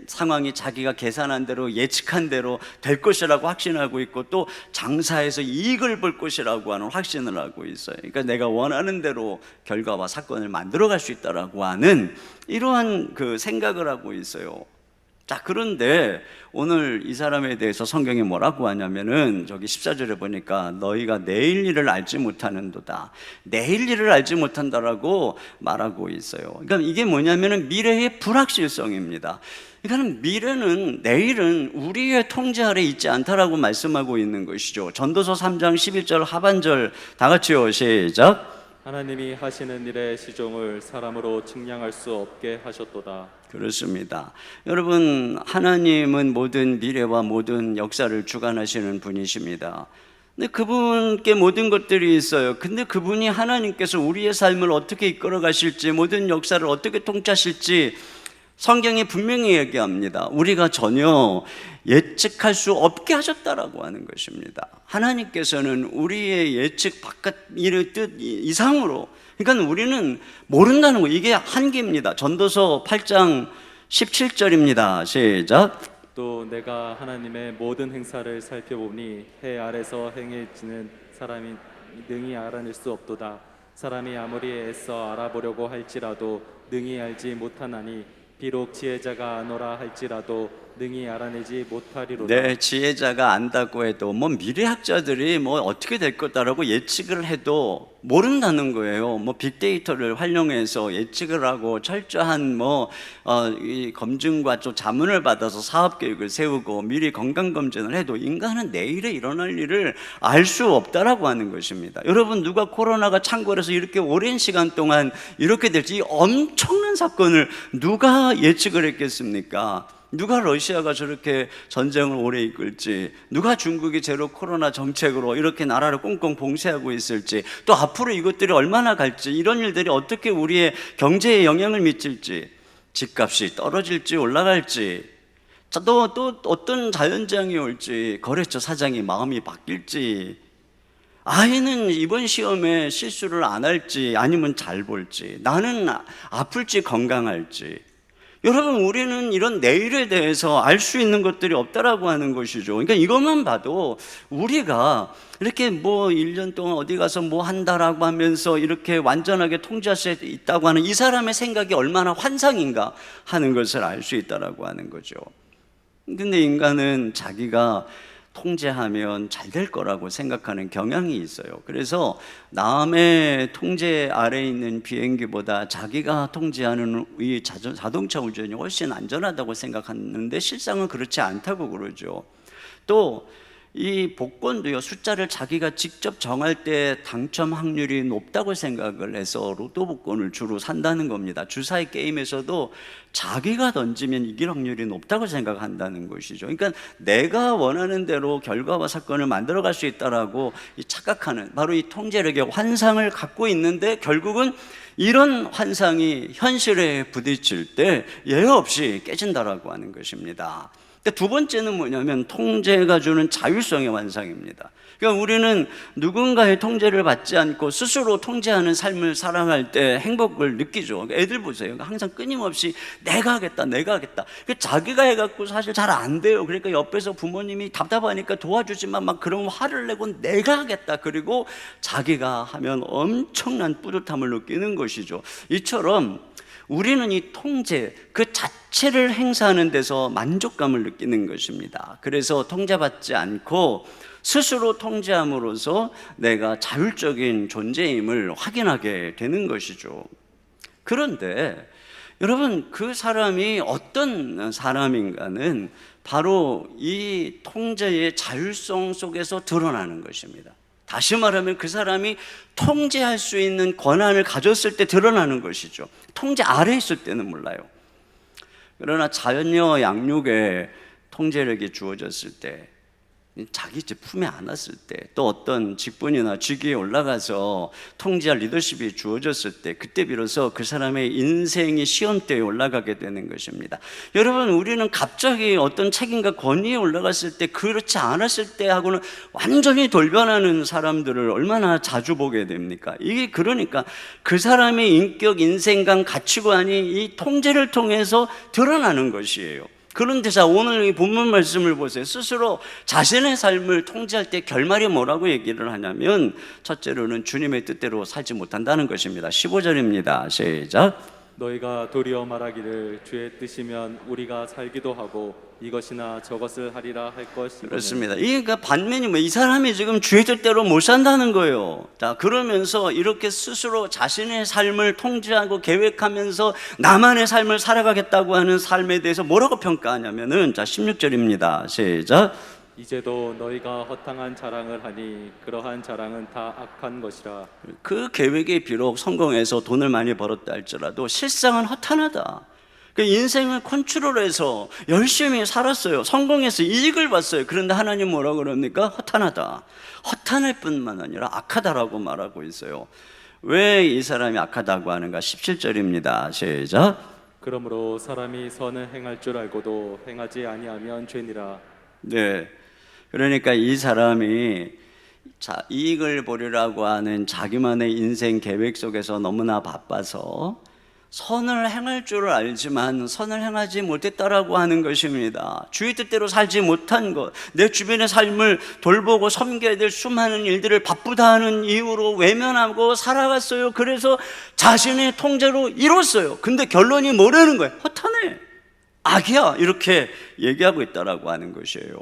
상황이 자기가 계산한 대로 예측한 대로 될 것이라고 확신하고 있고 또 장사해서 이익을 볼 것이라고 하는 확신을 하고 있어요. 그러니까 내가 원하는 대로 결과와 사건을 만들어갈 수 있다라고 하는 이러한 그 생각을 하고 있어요. 자, 그런데 오늘 이 사람에 대해서 성경이 뭐라고 하냐면은 저기 14절에 보니까 너희가 내일 일을 알지 못하는도다. 내일 일을 알지 못한다라고 말하고 있어요. 그러니까 이게 뭐냐면은 미래의 불확실성입니다. 그러니까 미래는, 내일은 우리의 통제 아래 있지 않다라고 말씀하고 있는 것이죠. 전도서 3장 11절 하반절 다 같이요, 시작. 하나님이 하시는 일의 시종을 사람으로 측량할 수 없게 하셨도다. 그렇습니다. 여러분, 하나님은 모든 미래와 모든 역사를 주관하시는 분이십니다. 근데 그분께 모든 것들이 있어요. 근데 그분이 하나님께서 우리의 삶을 어떻게 이끌어 가실지, 모든 역사를 어떻게 통치하실지 성경이 분명히 얘기합니다. 우리가 전혀 예측할 수 없게 하셨다라고 하는 것입니다. 하나님께서는 우리의 예측 바깥 일의 뜻 이상으로, 그러니까 우리는 모른다는 거, 이게 한계입니다. 전도서 8장 17절입니다. 시작. 또 내가 하나님의 모든 행사를 살펴보니 해 아래서 행해지는 사람이 능히 알아낼 수 없도다. 사람이 아무리 애써 알아보려고 할지라도 능히 알지 못하나니 비록 지혜자가 아노라 할지라도 능히 알아내지 못하리로다. 네, 지혜자가 안다고 해도 미래학자들이 어떻게 될 거다라고 예측을 해도 모른다는 거예요. 빅데이터를 활용해서 예측을 하고 철저한 이 검증과 또 자문을 받아서 사업 계획을 세우고 미리 건강 검진을 해도 인간은 내일에 일어날 일을 알 수 없다라고 하는 것입니다. 여러분, 누가 코로나가 창궐해서 이렇게 오랜 시간 동안 이렇게 될지, 이 엄청난 사건을 누가 예측을 했겠습니까? 누가 러시아가 저렇게 전쟁을 오래 이끌지, 누가 중국이 제로 코로나 정책으로 이렇게 나라를 꽁꽁 봉쇄하고 있을지, 또 앞으로 이것들이 얼마나 갈지, 이런 일들이 어떻게 우리의 경제에 영향을 미칠지, 집값이 떨어질지 올라갈지, 또 어떤 자연재앙이 올지, 거래처 사장이 마음이 바뀔지, 아이는 이번 시험에 실수를 안 할지 아니면 잘 볼지, 나는 아플지 건강할지. 여러분, 우리는 이런 내일에 대해서 알 수 있는 것들이 없다라고 하는 것이죠. 그러니까 이것만 봐도 우리가 이렇게 1년 동안 어디 가서 한다라고 하면서 이렇게 완전하게 통제할 수 있다고 하는 이 사람의 생각이 얼마나 환상인가 하는 것을 알 수 있다라고 하는 거죠. 근데 인간은 자기가 통제하면 잘 될 거라고 생각하는 경향이 있어요. 그래서 남의 통제 아래에 있는 비행기보다 자기가 통제하는 이 자동차 운전이 훨씬 안전하다고 생각하는데 실상은 그렇지 않다고 그러죠. 또 이 복권도요, 숫자를 자기가 직접 정할 때 당첨 확률이 높다고 생각을 해서 로또 복권을 주로 산다는 겁니다. 주사위 게임에서도 자기가 던지면 이길 확률이 높다고 생각한다는 것이죠. 그러니까 내가 원하는 대로 결과와 사건을 만들어갈 수 있다라고 착각하는, 바로 이 통제력의 환상을 갖고 있는데 결국은 이런 환상이 현실에 부딪힐 때 예외 없이 깨진다라고 하는 것입니다. 두 번째는 뭐냐면 통제가 주는 자율성의 환상입니다. 그러니까 우리는 누군가의 통제를 받지 않고 스스로 통제하는 삶을 살아갈 때 행복을 느끼죠. 애들 보세요. 항상 끊임없이 내가 하겠다. 자기가 해갖고 사실 잘 안 돼요. 그러니까 옆에서 부모님이 답답하니까 도와주지만 막 그런 화를 내고 내가 하겠다. 그리고 자기가 하면 엄청난 뿌듯함을 느끼는 것이죠. 이처럼 우리는 이 통제 그 자체를 행사하는 데서 만족감을 느끼는 것입니다. 그래서 통제받지 않고 스스로 통제함으로써 내가 자율적인 존재임을 확인하게 되는 것이죠. 그런데 여러분, 그 사람이 어떤 사람인가는 바로 이 통제의 자율성 속에서 드러나는 것입니다. 다시 말하면 그 사람이 통제할 수 있는 권한을 가졌을 때 드러나는 것이죠. 통제 아래에 있을 때는 몰라요. 그러나 자녀 양육에 통제력이 주어졌을 때, 자기 이제 품에 안았을 때, 또 어떤 직분이나 직위에 올라가서 통제할 리더십이 주어졌을 때, 그때 비로소 그 사람의 인생이 시험대에 올라가게 되는 것입니다. 여러분, 우리는 갑자기 어떤 책임과 권위에 올라갔을 때, 그렇지 않았을 때 하고는 완전히 돌변하는 사람들을 얼마나 자주 보게 됩니까? 이게 그러니까 그 사람의 인격, 인생관, 가치관이 이 통제를 통해서 드러나는 것이에요. 그런데 자, 오늘 이 본문 말씀을 보세요. 스스로 자신의 삶을 통제할 때 결말이 뭐라고 얘기를 하냐면, 첫째로는 주님의 뜻대로 살지 못한다는 것입니다. 15절입니다. 시작. 너희가 도리어 말하기를 주의 뜻이면 우리가 살기도 하고 이것이나 저것을 하리라 할 것이거늘. 그렇습니다. 그러니까 반면이 이 사람이 지금 주의 뜻대로 못 산다는 거예요. 자, 그러면서 이렇게 스스로 자신의 삶을 통제하고 계획하면서 나만의 삶을 살아가겠다고 하는 삶에 대해서 뭐라고 평가하냐면은, 자, 16절입니다. 시작. 이제도 너희가 허탕한 자랑을 하니 그러한 자랑은 다 악한 것이라. 그 계획이 비록 성공해서 돈을 많이 벌었다 할지라도 실상은 허탄하다. 그 인생을 컨트롤해서 열심히 살았어요. 성공해서 이익을 봤어요. 그런데 하나님 뭐라고 그럽니까? 허탄하다. 허탄할 뿐만 아니라 악하다라고 말하고 있어요. 왜 이 사람이 악하다고 하는가? 17절입니다. 시작. 그러므로 사람이 선을 행할 줄 알고도 행하지 아니하면 죄니라. 네, 그러니까 이 사람이 이익을 보리라고 하는 자기만의 인생 계획 속에서 너무나 바빠서 선을 행할 줄 알지만 선을 행하지 못했다라고 하는 것입니다. 주의 뜻대로 살지 못한 것, 내 주변의 삶을 돌보고 섬겨야 될 수많은 일들을 바쁘다 하는 이유로 외면하고 살아갔어요. 그래서 자신의 통제로 이뤘어요. 근데 결론이 뭐라는 거예요? 허탄해, 악이야, 이렇게 얘기하고 있다라고 하는 것이에요.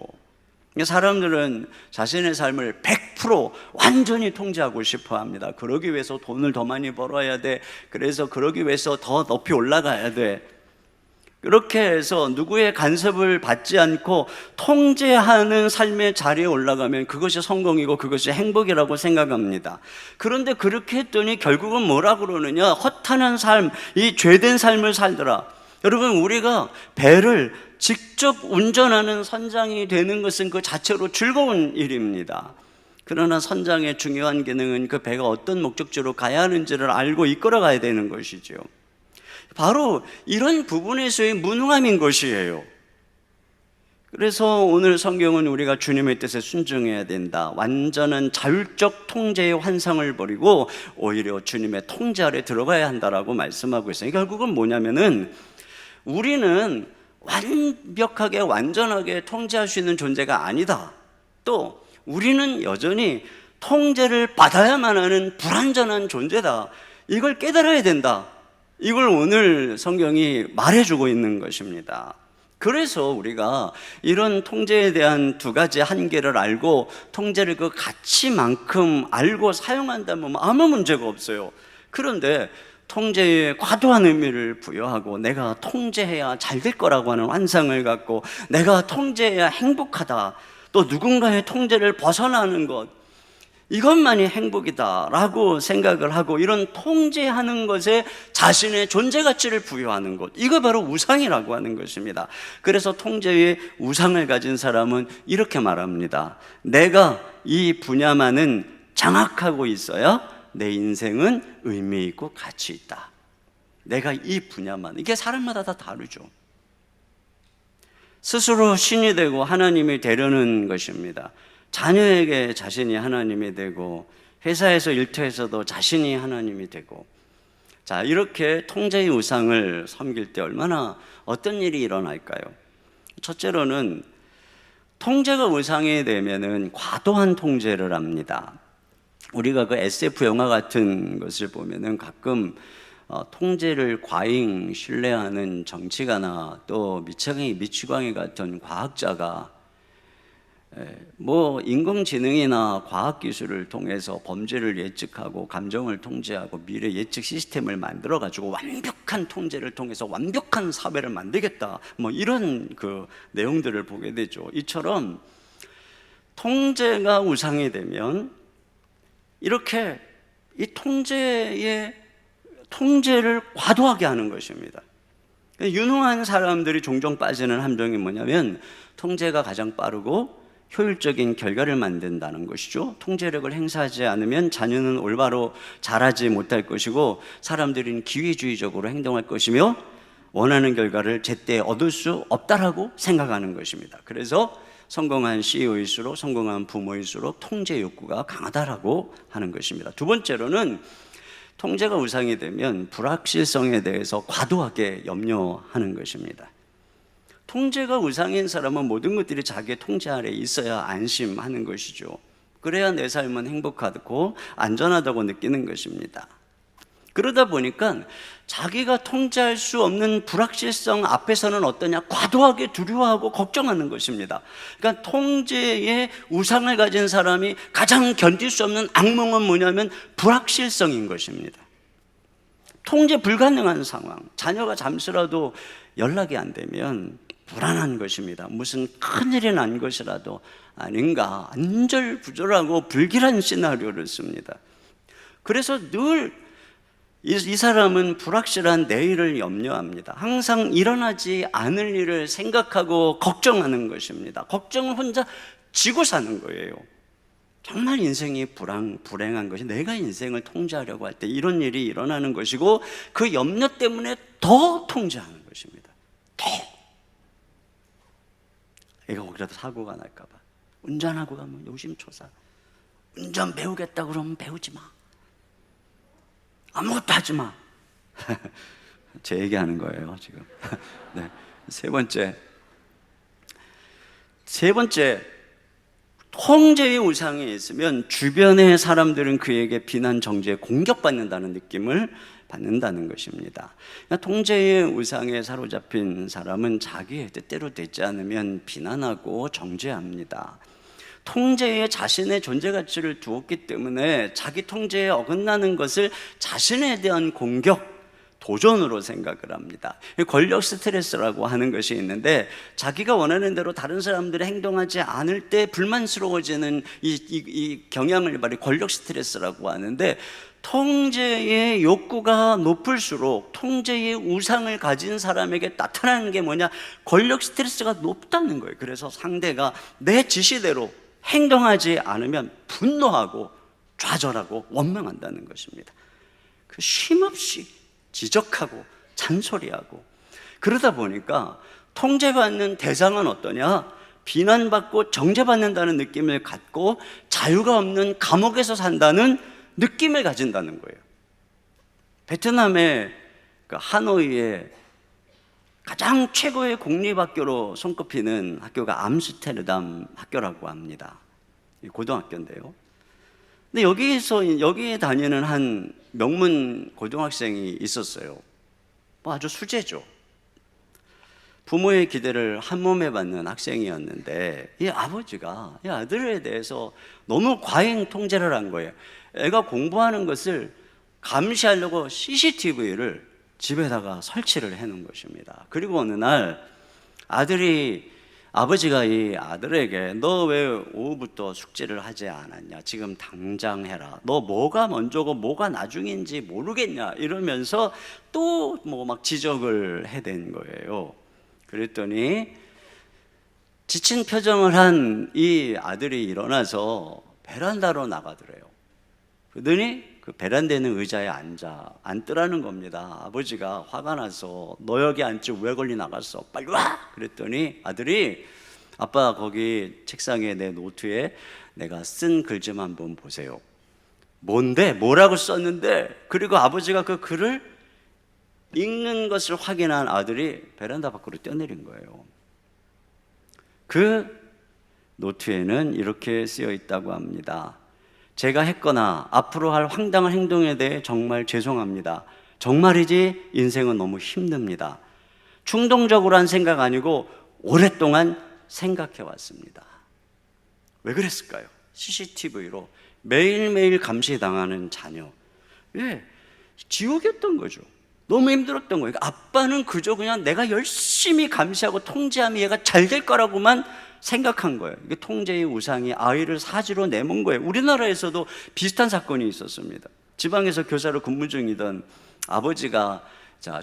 사람들은 자신의 삶을 100% 완전히 통제하고 싶어 합니다. 그러기 위해서 돈을 더 많이 벌어야 돼. 그래서 그러기 위해서 더 높이 올라가야 돼. 그렇게 해서 누구의 간섭을 받지 않고 통제하는 삶의 자리에 올라가면 그것이 성공이고 그것이 행복이라고 생각합니다. 그런데 그렇게 했더니 결국은 뭐라고 그러느냐? 허탄한 삶, 이 죄된 삶을 살더라. 여러분, 우리가 배를 직접 운전하는 선장이 되는 것은 그 자체로 즐거운 일입니다. 그러나 선장의 중요한 기능은 그 배가 어떤 목적지로 가야 하는지를 알고 이끌어 가야 되는 것이죠. 바로 이런 부분에서의 무능함인 것이에요. 그래서 오늘 성경은 우리가 주님의 뜻에 순종해야 된다, 완전한 자율적 통제의 환상을 버리고 오히려 주님의 통제 아래 들어가야 한다라고 말씀하고 있어요. 결국은 뭐냐면은, 우리는 완벽하게 완전하게 통제할 수 있는 존재가 아니다. 또 우리는 여전히 통제를 받아야만 하는 불완전한 존재다. 이걸 깨달아야 된다. 이걸 오늘 성경이 말해주고 있는 것입니다. 그래서 우리가 이런 통제에 대한 두 가지 한계를 알고 통제를 그 가치만큼 알고 사용한다면 아무 문제가 없어요. 그런데 통제에 과도한 의미를 부여하고 내가 통제해야 잘 될 거라고 하는 환상을 갖고 내가 통제해야 행복하다, 또 누군가의 통제를 벗어나는 것, 이것만이 행복이다라고 생각을 하고 이런 통제하는 것에 자신의 존재 가치를 부여하는 것, 이거 바로 우상이라고 하는 것입니다. 그래서 통제의 우상을 가진 사람은 이렇게 말합니다. 내가 이 분야만은 장악하고 있어야 내 인생은 의미 있고 가치 있다. 내가 이 분야만, 이게 사람마다 다 다르죠. 스스로 신이 되고 하나님이 되려는 것입니다. 자녀에게 자신이 하나님이 되고 회사에서 일터에서도 자신이 하나님이 되고, 자, 이렇게 통제의 우상을 섬길 때 얼마나 어떤 일이 일어날까요? 첫째로는 통제가 우상이 되면은 과도한 통제를 합니다. 우리가 그 SF 영화 같은 것을 보면은 가끔 통제를 과잉 신뢰하는 정치가나 또 미치광이 같은 과학자가 뭐 인공지능이나 과학기술을 통해서 범죄를 예측하고 감정을 통제하고 미래 예측 시스템을 만들어 가지고 완벽한 통제를 통해서 완벽한 사회를 만들겠다, 뭐 이런 그 내용들을 보게 되죠. 이처럼 통제가 우상이 되면 이렇게 이 통제를 과도하게 하는 것입니다. 유능한 사람들이 종종 빠지는 함정이 뭐냐면 통제가 가장 빠르고 효율적인 결과를 만든다는 것이죠. 통제력을 행사하지 않으면 자녀는 올바로 자라지 못할 것이고 사람들은 기회주의적으로 행동할 것이며 원하는 결과를 제때 얻을 수 없다라고 생각하는 것입니다. 그래서 성공한 CEO일수록 성공한 부모일수록 통제 욕구가 강하다라고 하는 것입니다. 두 번째로는 통제가 우상이 되면 불확실성에 대해서 과도하게 염려하는 것입니다. 통제가 우상인 사람은 모든 것들이 자기의 통제 아래 있어야 안심하는 것이죠. 그래야 내 삶은 행복하고 안전하다고 느끼는 것입니다. 그러다 보니까 자기가 통제할 수 없는 불확실성 앞에서는 어떠냐? 과도하게 두려워하고 걱정하는 것입니다. 그러니까 통제의 우상을 가진 사람이 가장 견딜 수 없는 악몽은 뭐냐면 불확실성인 것입니다. 통제 불가능한 상황, 자녀가 잠시라도 연락이 안 되면 불안한 것입니다. 무슨 큰일이 난 것이라도 아닌가, 안절부절하고 불길한 시나리오를 씁니다. 그래서 늘 이 사람은 불확실한 내일을 염려합니다. 항상 일어나지 않을 일을 생각하고 걱정하는 것입니다. 걱정을 혼자 지고 사는 거예요. 정말 인생이 불행한 것이 내가 인생을 통제하려고 할 때 이런 일이 일어나는 것이고 그 염려 때문에 더 통제하는 것입니다. 더. 애가 혹시라도 사고가 날까 봐. 운전하고 가면 요심초사. 운전 배우겠다 그러면 배우지 마. 아무것도 하지 마. 제 얘기하는 거예요 지금. 네. 세 번째, 통제의 우상이 있으면 주변의 사람들은 그에게 비난, 정죄, 공격받는다는 느낌을 받는다는 것입니다. 통제의 우상에 사로잡힌 사람은 자기의 뜻대로 되지 않으면 비난하고 정죄합니다. 통제에 자신의 존재 가치를 두었기 때문에 자기 통제에 어긋나는 것을 자신에 대한 공격, 도전으로 생각을 합니다. 권력 스트레스라고 하는 것이 있는데 자기가 원하는 대로 다른 사람들이 행동하지 않을 때 불만스러워지는 이 경향을 말해 권력 스트레스라고 하는데, 통제의 욕구가 높을수록 통제의 우상을 가진 사람에게 나타나는 게 뭐냐? 권력 스트레스가 높다는 거예요. 그래서 상대가 내 지시대로 행동하지 않으면 분노하고 좌절하고 원망한다는 것입니다. 그 쉼없이 지적하고 잔소리하고, 그러다 보니까 통제받는 대상은 어떠냐? 비난받고 정죄받는다는 느낌을 갖고 자유가 없는 감옥에서 산다는 느낌을 가진다는 거예요. 베트남의 그 하노이에 가장 최고의 공립학교로 손꼽히는 학교가 암스테르담 학교라고 합니다. 고등학교인데요. 근데 여기에 다니는 한 명문 고등학생이 있었어요. 아주 수재죠. 부모의 기대를 한몸에 받는 학생이었는데 이 아버지가 이 아들에 대해서 너무 과잉 통제를 한 거예요. 애가 공부하는 것을 감시하려고 CCTV를 집에다가 설치를 해놓은 것입니다. 그리고 어느 날 아버지가 이 아들에게 너 왜 오후부터 숙제를 하지 않았냐? 지금 당장 해라. 너 뭐가 먼저고 뭐가 나중인지 모르겠냐? 이러면서 또 뭐 막 지적을 해댄 거예요. 그랬더니 지친 표정을 한 이 아들이 일어나서 베란다로 나가더래요. 그러더니 그 베란다에 있는 의자에 앉더라는 겁니다. 아버지가 화가 나서 너 여기 앉지 왜 걸리 나갔어? 빨리 와! 그랬더니 아들이 아빠 거기 책상에 내 노트에 내가 쓴 글 좀 한번 보세요. 뭔데? 뭐라고 썼는데? 그리고 아버지가 그 글을 읽는 것을 확인한 아들이 베란다 밖으로 뛰어내린 거예요. 그 노트에는 이렇게 쓰여 있다고 합니다. 제가 했거나 앞으로 할 황당한 행동에 대해 정말 죄송합니다. 정말이지 인생은 너무 힘듭니다. 충동적으로 한 생각 아니고 오랫동안 생각해 왔습니다. 왜 그랬을까요? CCTV로 매일매일 감시당하는 자녀. 예, 지옥이었던 거죠. 너무 힘들었던 거예요. 아빠는 그저 그냥 내가 열심히 감시하고 통제하면 얘가 잘 될 거라고만 생각한 거예요. 이게 통제의 우상이 아이를 사지로 내몬 거예요. 우리나라에서도 비슷한 사건이 있었습니다. 지방에서 교사로 근무 중이던 아버지가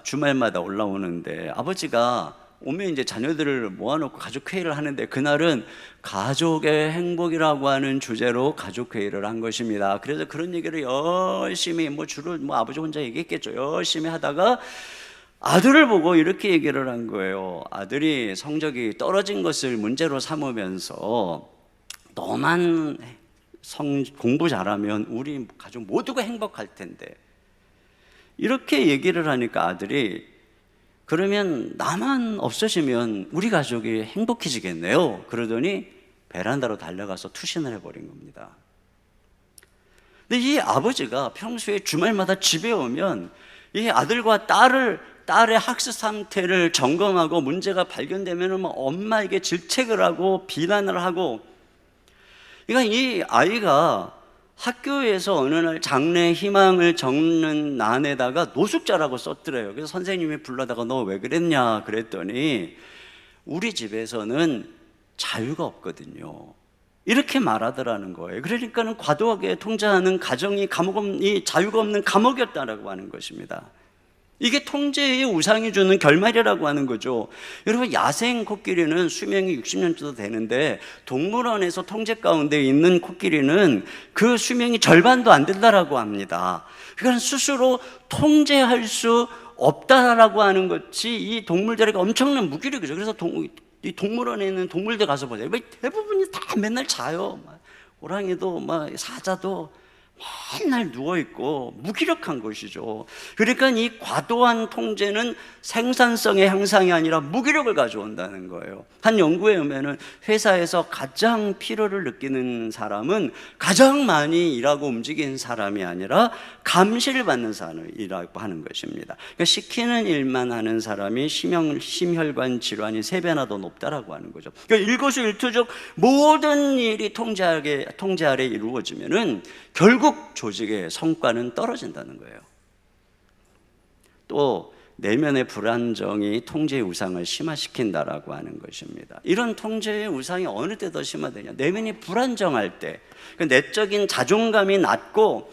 주말마다 올라오는데, 아버지가 오면 이제 자녀들을 모아놓고 가족회의를 하는데, 그날은 가족의 행복이라고 하는 주제로 가족회의를 한 것입니다. 그래서 그런 얘기를 열심히 주로 아버지 혼자 얘기했겠죠. 열심히 하다가 아들을 보고 이렇게 얘기를 한 거예요. 아들이 성적이 떨어진 것을 문제로 삼으면서 너만 공부 잘하면 우리 가족 모두가 행복할 텐데, 이렇게 얘기를 하니까 아들이 그러면 나만 없어지면 우리 가족이 행복해지겠네요. 그러더니 베란다로 달려가서 투신을 해버린 겁니다. 근데 이 아버지가 평소에 주말마다 집에 오면 이 아들과 딸의 학습 상태를 점검하고 문제가 발견되면 엄마에게 질책을 하고 비난을 하고, 그러니까 이 아이가 학교에서 어느 날 장래 희망을 적는 난에다가 노숙자라고 썼더래요. 그래서 선생님이 불러다가 너 왜 그랬냐 그랬더니 우리 집에서는 자유가 없거든요, 이렇게 말하더라는 거예요. 그러니까는 과도하게 통제하는 가정이 자유가 없는 감옥이었다라고 하는 것입니다. 이게 통제의 우상이 주는 결말이라고 하는 거죠. 여러분, 야생 코끼리는 수명이 60년 정도 되는데 동물원에서 통제 가운데 있는 코끼리는 그 수명이 절반도 안 된다라고 합니다. 그러니까 스스로 통제할 수 없다라고 하는 것이 이 동물들에게 엄청난 무기력이죠. 그래서 이 동물원에 있는 동물들 가서 보세요. 대부분이 다 맨날 자요. 호랑이도 사자도 맨날 누워있고 무기력한 것이죠. 그러니까 이 과도한 통제는 생산성의 향상이 아니라 무기력을 가져온다는 거예요. 한 연구에 의하면 회사에서 가장 피로를 느끼는 사람은 가장 많이 일하고 움직이는 사람이 아니라 감시를 받는 사람이라고 하는 것입니다. 그러니까 시키는 일만 하는 사람이 심혈관 질환이 3배나 더 높다라고 하는 거죠. 그러니까 일거수일투족 모든 일이 통제 아래 이루어지면은 결국 조직의 성과는 떨어진다는 거예요. 또 내면의 불안정이 통제의 우상을 심화시킨다라고 하는 것입니다. 이런 통제의 우상이 어느 때 더 심화되냐? 내면이 불안정할 때, 내적인 자존감이 낮고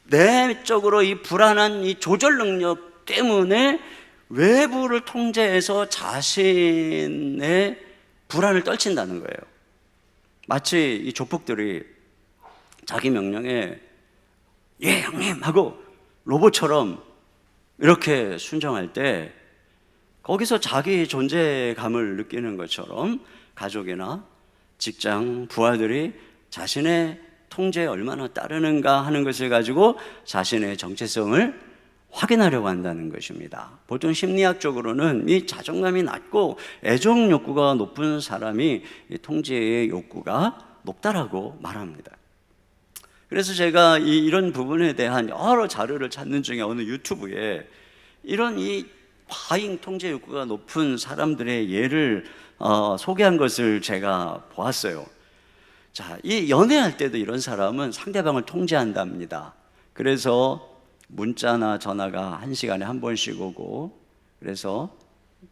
내적으로 이 불안한 이 조절 능력 때문에 외부를 통제해서 자신의 불안을 떨친다는 거예요. 마치 이 조폭들이 자기 명령에 예 형님 하고 로봇처럼 이렇게 순종할 때 거기서 자기 존재감을 느끼는 것처럼 가족이나 직장, 부하들이 자신의 통제에 얼마나 따르는가 하는 것을 가지고 자신의 정체성을 확인하려고 한다는 것입니다. 보통 심리학적으로는 이 자존감이 낮고 애정 욕구가 높은 사람이 이 통제의 욕구가 높다라고 말합니다. 그래서 제가 이런 부분에 대한 여러 자료를 찾는 중에 어느 유튜브에 이런 이 과잉 통제 욕구가 높은 사람들의 예를 소개한 것을 제가 보았어요. 자, 이 연애할 때도 이런 사람은 상대방을 통제한답니다. 그래서 문자나 전화가 1시간에 한 번씩 오고, 그래서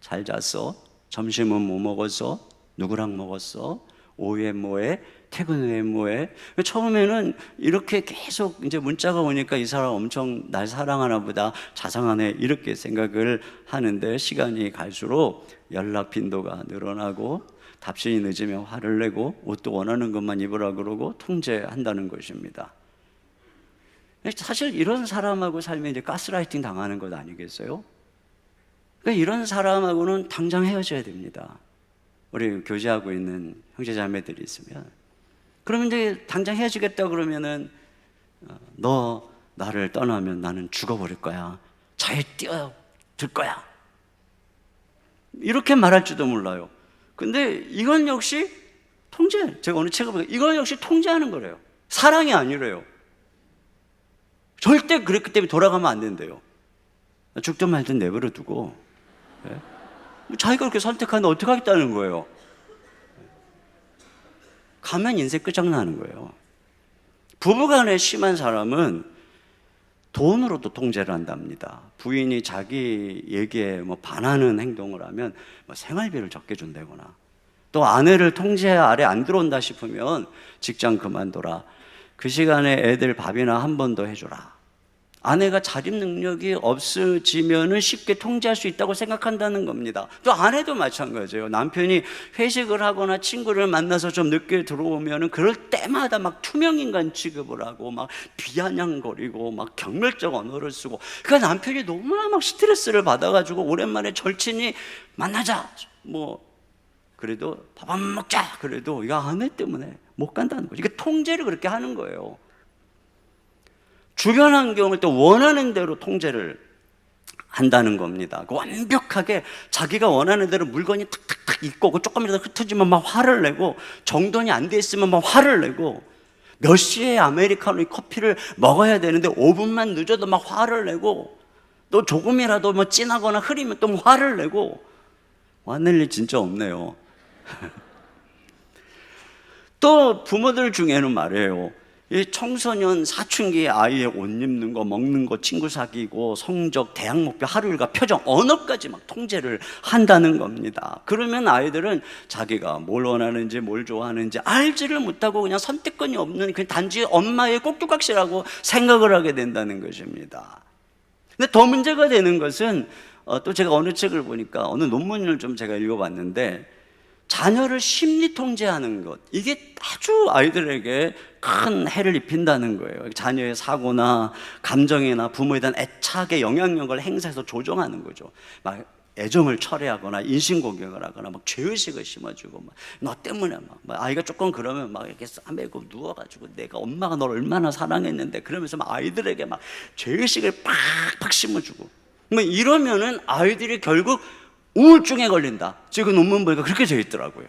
잘 잤어? 점심은 뭐 먹었어? 누구랑 먹었어? 오후에 뭐해? 퇴근 후에 뭐해? 처음에는 이렇게 계속 이제 문자가 오니까 이 사람 엄청 날 사랑하나 보다, 자상하네, 이렇게 생각을 하는데 시간이 갈수록 연락 빈도가 늘어나고 답신이 늦으면 화를 내고 옷도 원하는 것만 입으라 그러고 통제한다는 것입니다. 사실 이런 사람하고 살면 이제 가스라이팅 당하는 것 아니겠어요? 그러니까 이런 사람하고는 당장 헤어져야 됩니다. 우리 교제하고 있는 형제자매들이 있으면, 그러면 이제 당장 헤어지겠다 그러면은 너 나를 떠나면 나는 죽어버릴 거야, 차에 뛰어들 거야, 이렇게 말할지도 몰라요. 근데 이건 역시 통제, 제가 어느 책을 보니까 이건 역시 통제하는 거래요. 사랑이 아니래요. 절대 그렇기 때문에 돌아가면 안 된대요. 죽든 말든 내버려 두고, 네? 자기가 그렇게 선택하는데 어떻게 하겠다는 거예요. 가면 인생 끝장나는 거예요. 부부간에 심한 사람은 돈으로도 통제를 한답니다. 부인이 자기 얘기에 뭐 반하는 행동을 하면 뭐 생활비를 적게 준다거나, 또 아내를 통제 아래 안 들어온다 싶으면 직장 그만둬라. 그 시간에 애들 밥이나 한 번 더 해줘라. 아내가 자립 능력이 없어지면은 쉽게 통제할 수 있다고 생각한다는 겁니다. 또 아내도 마찬가지예요. 남편이 회식을 하거나 친구를 만나서 좀 늦게 들어오면은 그럴 때마다 막 투명인간 취급을 하고 막 비아냥거리고 막 경멸적 언어를 쓰고, 그러니까 남편이 너무나 막 스트레스를 받아가지고 오랜만에 절친이 만나자, 뭐 그래도 밥 한 번 먹자, 그래도 이 아내 때문에 못 간다는 거죠. 이게 통제를 그렇게 하는 거예요. 주변 환경을 또 원하는 대로 통제를 한다는 겁니다. 완벽하게 자기가 원하는 대로 물건이 탁탁탁 있고 조금이라도 흩어지면 막 화를 내고, 정돈이 안 돼 있으면 막 화를 내고, 몇 시에 아메리카노 커피를 먹어야 되는데 5분만 늦어도 막 화를 내고, 또 조금이라도 뭐 진하거나 흐리면 또 화를 내고, 화낼 일 진짜 없네요. 또 부모들 중에는 말이에요, 이 청소년 사춘기 아이의 옷 입는 거, 먹는 거, 친구 사귀고, 성적, 대학 목표, 하루 일과, 표정, 언어까지 막 통제를 한다는 겁니다. 그러면 아이들은 자기가 뭘 원하는지 뭘 좋아하는지 알지를 못하고 그냥 선택권이 없는, 그 단지 엄마의 꼭두각시라고 생각을 하게 된다는 것입니다. 근데 더 문제가 되는 것은 또 제가 어느 책을 보니까, 어느 논문을 좀 제가 읽어봤는데, 자녀를 심리 통제하는 것, 이게 아주 아이들에게 큰 해를 입힌다는 거예요. 자녀의 사고나 감정이나 부모에 대한 애착의 영향력을 행사해서 조정하는 거죠. 막 애정을 철회하거나 인신공격을 하거나 막 죄의식을 심어주고, 막 너 때문에 막 아이가 조금 그러면 막 이렇게 싸매고 누워가지고 내가 엄마가 널 얼마나 사랑했는데, 그러면서 막 아이들에게 막 죄의식을 팍팍 심어주고, 뭐 이러면은 아이들이 결국 우울증에 걸린다. 지금 논문 보니까 그렇게 되어 있더라고요.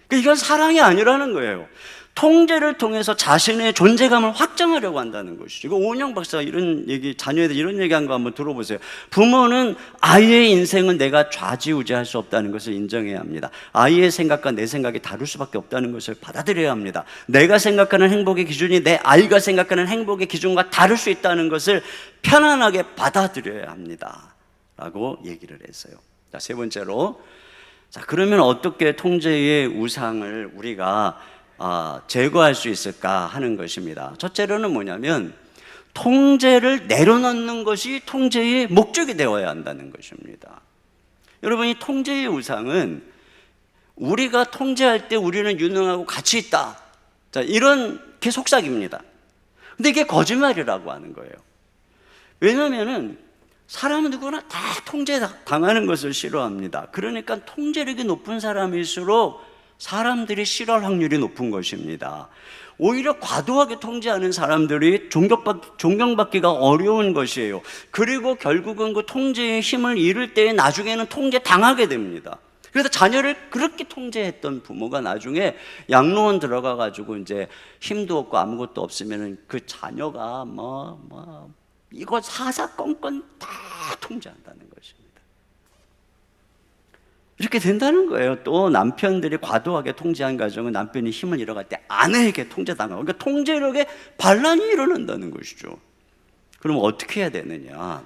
그러니까 이건 사랑이 아니라는 거예요. 통제를 통해서 자신의 존재감을 확장하려고 한다는 것이죠. 이거 오은영 박사가 이런 얘기, 자녀에 대해 이런 얘기한 거 한번 들어보세요. 부모는 아이의 인생은 내가 좌지우지할 수 없다는 것을 인정해야 합니다. 아이의 생각과 내 생각이 다를 수밖에 없다는 것을 받아들여야 합니다. 내가 생각하는 행복의 기준이 내 아이가 생각하는 행복의 기준과 다를 수 있다는 것을 편안하게 받아들여야 합니다 라고 얘기를 했어요. 자, 세 번째로, 자, 그러면 어떻게 통제의 우상을 우리가 제거할 수 있을까 하는 것입니다. 첫째로는 뭐냐면, 통제를 내려놓는 것이 통제의 목적이 되어야 한다는 것입니다. 여러분, 이 통제의 우상은 우리가 통제할 때 우리는 유능하고 가치 있다, 자, 이런 게 속삭입니다. 근데 이게 거짓말이라고 하는 거예요. 왜냐면은 사람은 누구나 다 통제당하는 것을 싫어합니다. 그러니까 통제력이 높은 사람일수록 사람들이 싫어할 확률이 높은 것입니다. 오히려 과도하게 통제하는 사람들이 존경받기가 어려운 것이에요. 그리고 결국은 그 통제의 힘을 잃을 때 나중에는 통제당하게 됩니다. 그래서 자녀를 그렇게 통제했던 부모가 나중에 양로원 들어가가지고 이제 힘도 없고 아무것도 없으면 그 자녀가 이거 사사건건 다 통제한다는 것입니다. 이렇게 된다는 거예요. 또 남편들이 과도하게 통제한 가정은 남편이 힘을 잃어갈 때 아내에게 통제당하고, 그러니까 통제력에 반란이 일어난다는 것이죠. 그럼 어떻게 해야 되느냐?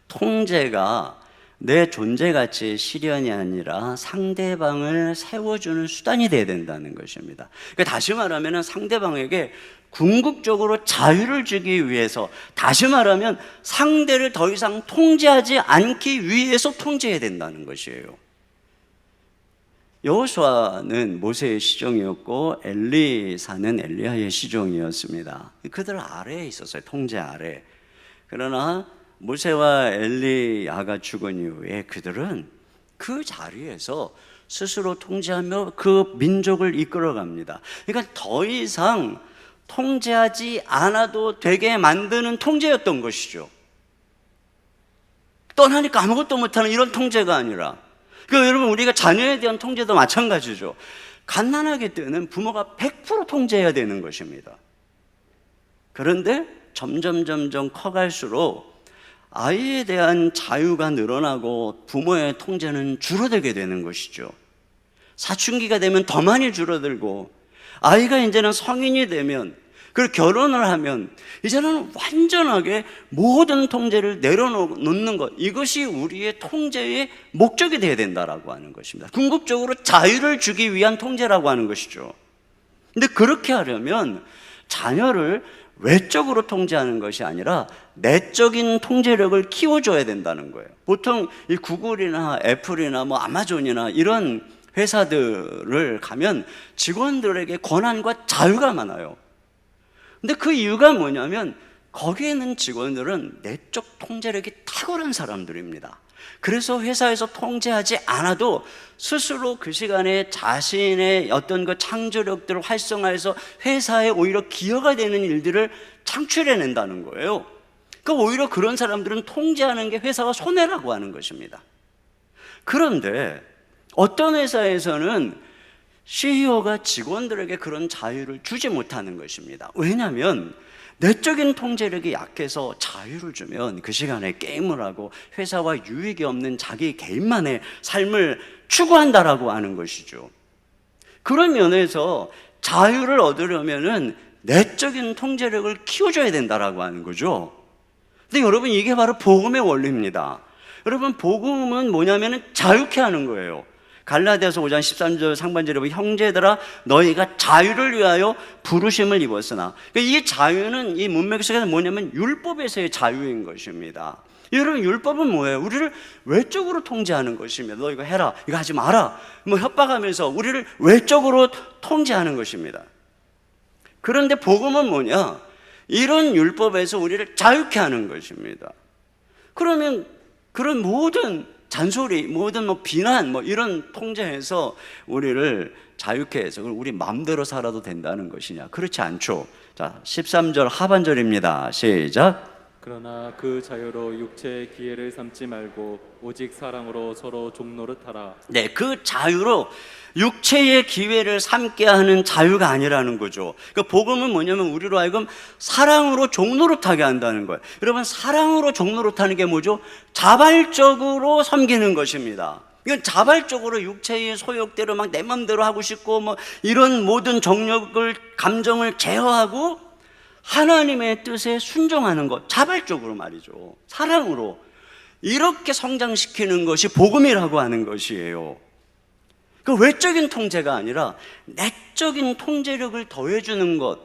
통제가 내 존재 가치의 실현이 아니라 상대방을 세워주는 수단이 돼야 된다는 것입니다. 그러니까 다시 말하면 상대방에게 궁극적으로 자유를 주기 위해서, 다시 말하면 상대를 더 이상 통제하지 않기 위해서 통제해야 된다는 것이에요. 여호수아는 모세의 시종이었고 엘리사는 엘리야의 시종이었습니다. 그들 아래에 있었어요. 통제 아래. 그러나 모세와 엘리야가 죽은 이후에 그들은 그 자리에서 스스로 통제하며 그 민족을 이끌어갑니다. 그러니까 더 이상 통제하지 않아도 되게 만드는 통제였던 것이죠. 떠나니까 아무것도 못하는 이런 통제가 아니라, 그러니까 여러분, 우리가 자녀에 대한 통제도 마찬가지죠. 갓난아기 때는 부모가 100% 통제해야 되는 것입니다. 그런데 점점 커갈수록 아이에 대한 자유가 늘어나고 부모의 통제는 줄어들게 되는 것이죠. 사춘기가 되면 더 많이 줄어들고, 아이가 이제는 성인이 되면, 그리고 결혼을 하면 이제는 완전하게 모든 통제를 내려놓는 것, 이것이 우리의 통제의 목적이 되어야 된다라고 하는 것입니다. 궁극적으로 자유를 주기 위한 통제라고 하는 것이죠. 근데 그렇게 하려면 자녀를 외적으로 통제하는 것이 아니라 내적인 통제력을 키워줘야 된다는 거예요. 보통 이 구글이나 애플이나 뭐 아마존이나 이런 회사들을 가면 직원들에게 권한과 자유가 많아요. 근데 그 이유가 뭐냐면 거기에 있는 직원들은 내적 통제력이 탁월한 사람들입니다. 그래서 회사에서 통제하지 않아도 스스로 그 시간에 자신의 어떤 그 창조력들을 활성화해서 회사에 오히려 기여가 되는 일들을 창출해낸다는 거예요. 그러니까 오히려 그런 사람들은 통제하는 게 회사가 손해라고 하는 것입니다. 그런데 어떤 회사에서는 CEO가 직원들에게 그런 자유를 주지 못하는 것입니다. 왜냐하면 내적인 통제력이 약해서 자유를 주면 그 시간에 게임을 하고 회사와 유익이 없는 자기 개인만의 삶을 추구한다라고 하는 것이죠. 그런 면에서 자유를 얻으려면은 내적인 통제력을 키워줘야 된다라고 하는 거죠. 근데 여러분, 이게 바로 복음의 원리입니다. 여러분, 복음은 뭐냐면은 자유케 하는 거예요. 갈라디아서 5장 13절 상반절에 보면 형제들아 너희가 자유를 위하여 부르심을 입었으나, 이 자유는 이 문맥 속에서 뭐냐면 율법에서의 자유인 것입니다. 여러분, 율법은 뭐예요? 우리를 외적으로 통제하는 것입니다. 너 이거 해라, 이거 하지 마라, 뭐 협박하면서 우리를 외적으로 통제하는 것입니다. 그런데 복음은 뭐냐? 이런 율법에서 우리를 자유케 하는 것입니다. 그러면 그런 모든 잔소리, 모든 뭐 비난, 뭐 이런 통제에서 우리를 자유케 해서 우리 마음대로 살아도 된다는 것이냐? 그렇지 않죠. 자, 13절 하반절입니다. 시작. 그러나 그 자유로 육체의 기회를 삼지 말고 오직 사랑으로 서로 종노릇하라. 네, 그 자유로 육체의 기회를 삼게 하는 자유가 아니라는 거죠. 그 복음은 뭐냐면 우리로 하여금 사랑으로 종노릇하게 한다는 거예요. 여러분, 사랑으로 종노릇하는 게 뭐죠? 자발적으로 섬기는 것입니다. 이건 자발적으로 육체의 소욕대로 막 내 맘대로 하고 싶고 뭐 이런 모든 정욕을, 감정을 제어하고 하나님의 뜻에 순종하는 것, 자발적으로 말이죠. 사랑으로 이렇게 성장시키는 것이 복음이라고 하는 것이에요. 그 외적인 통제가 아니라 내적인 통제력을 더해주는 것,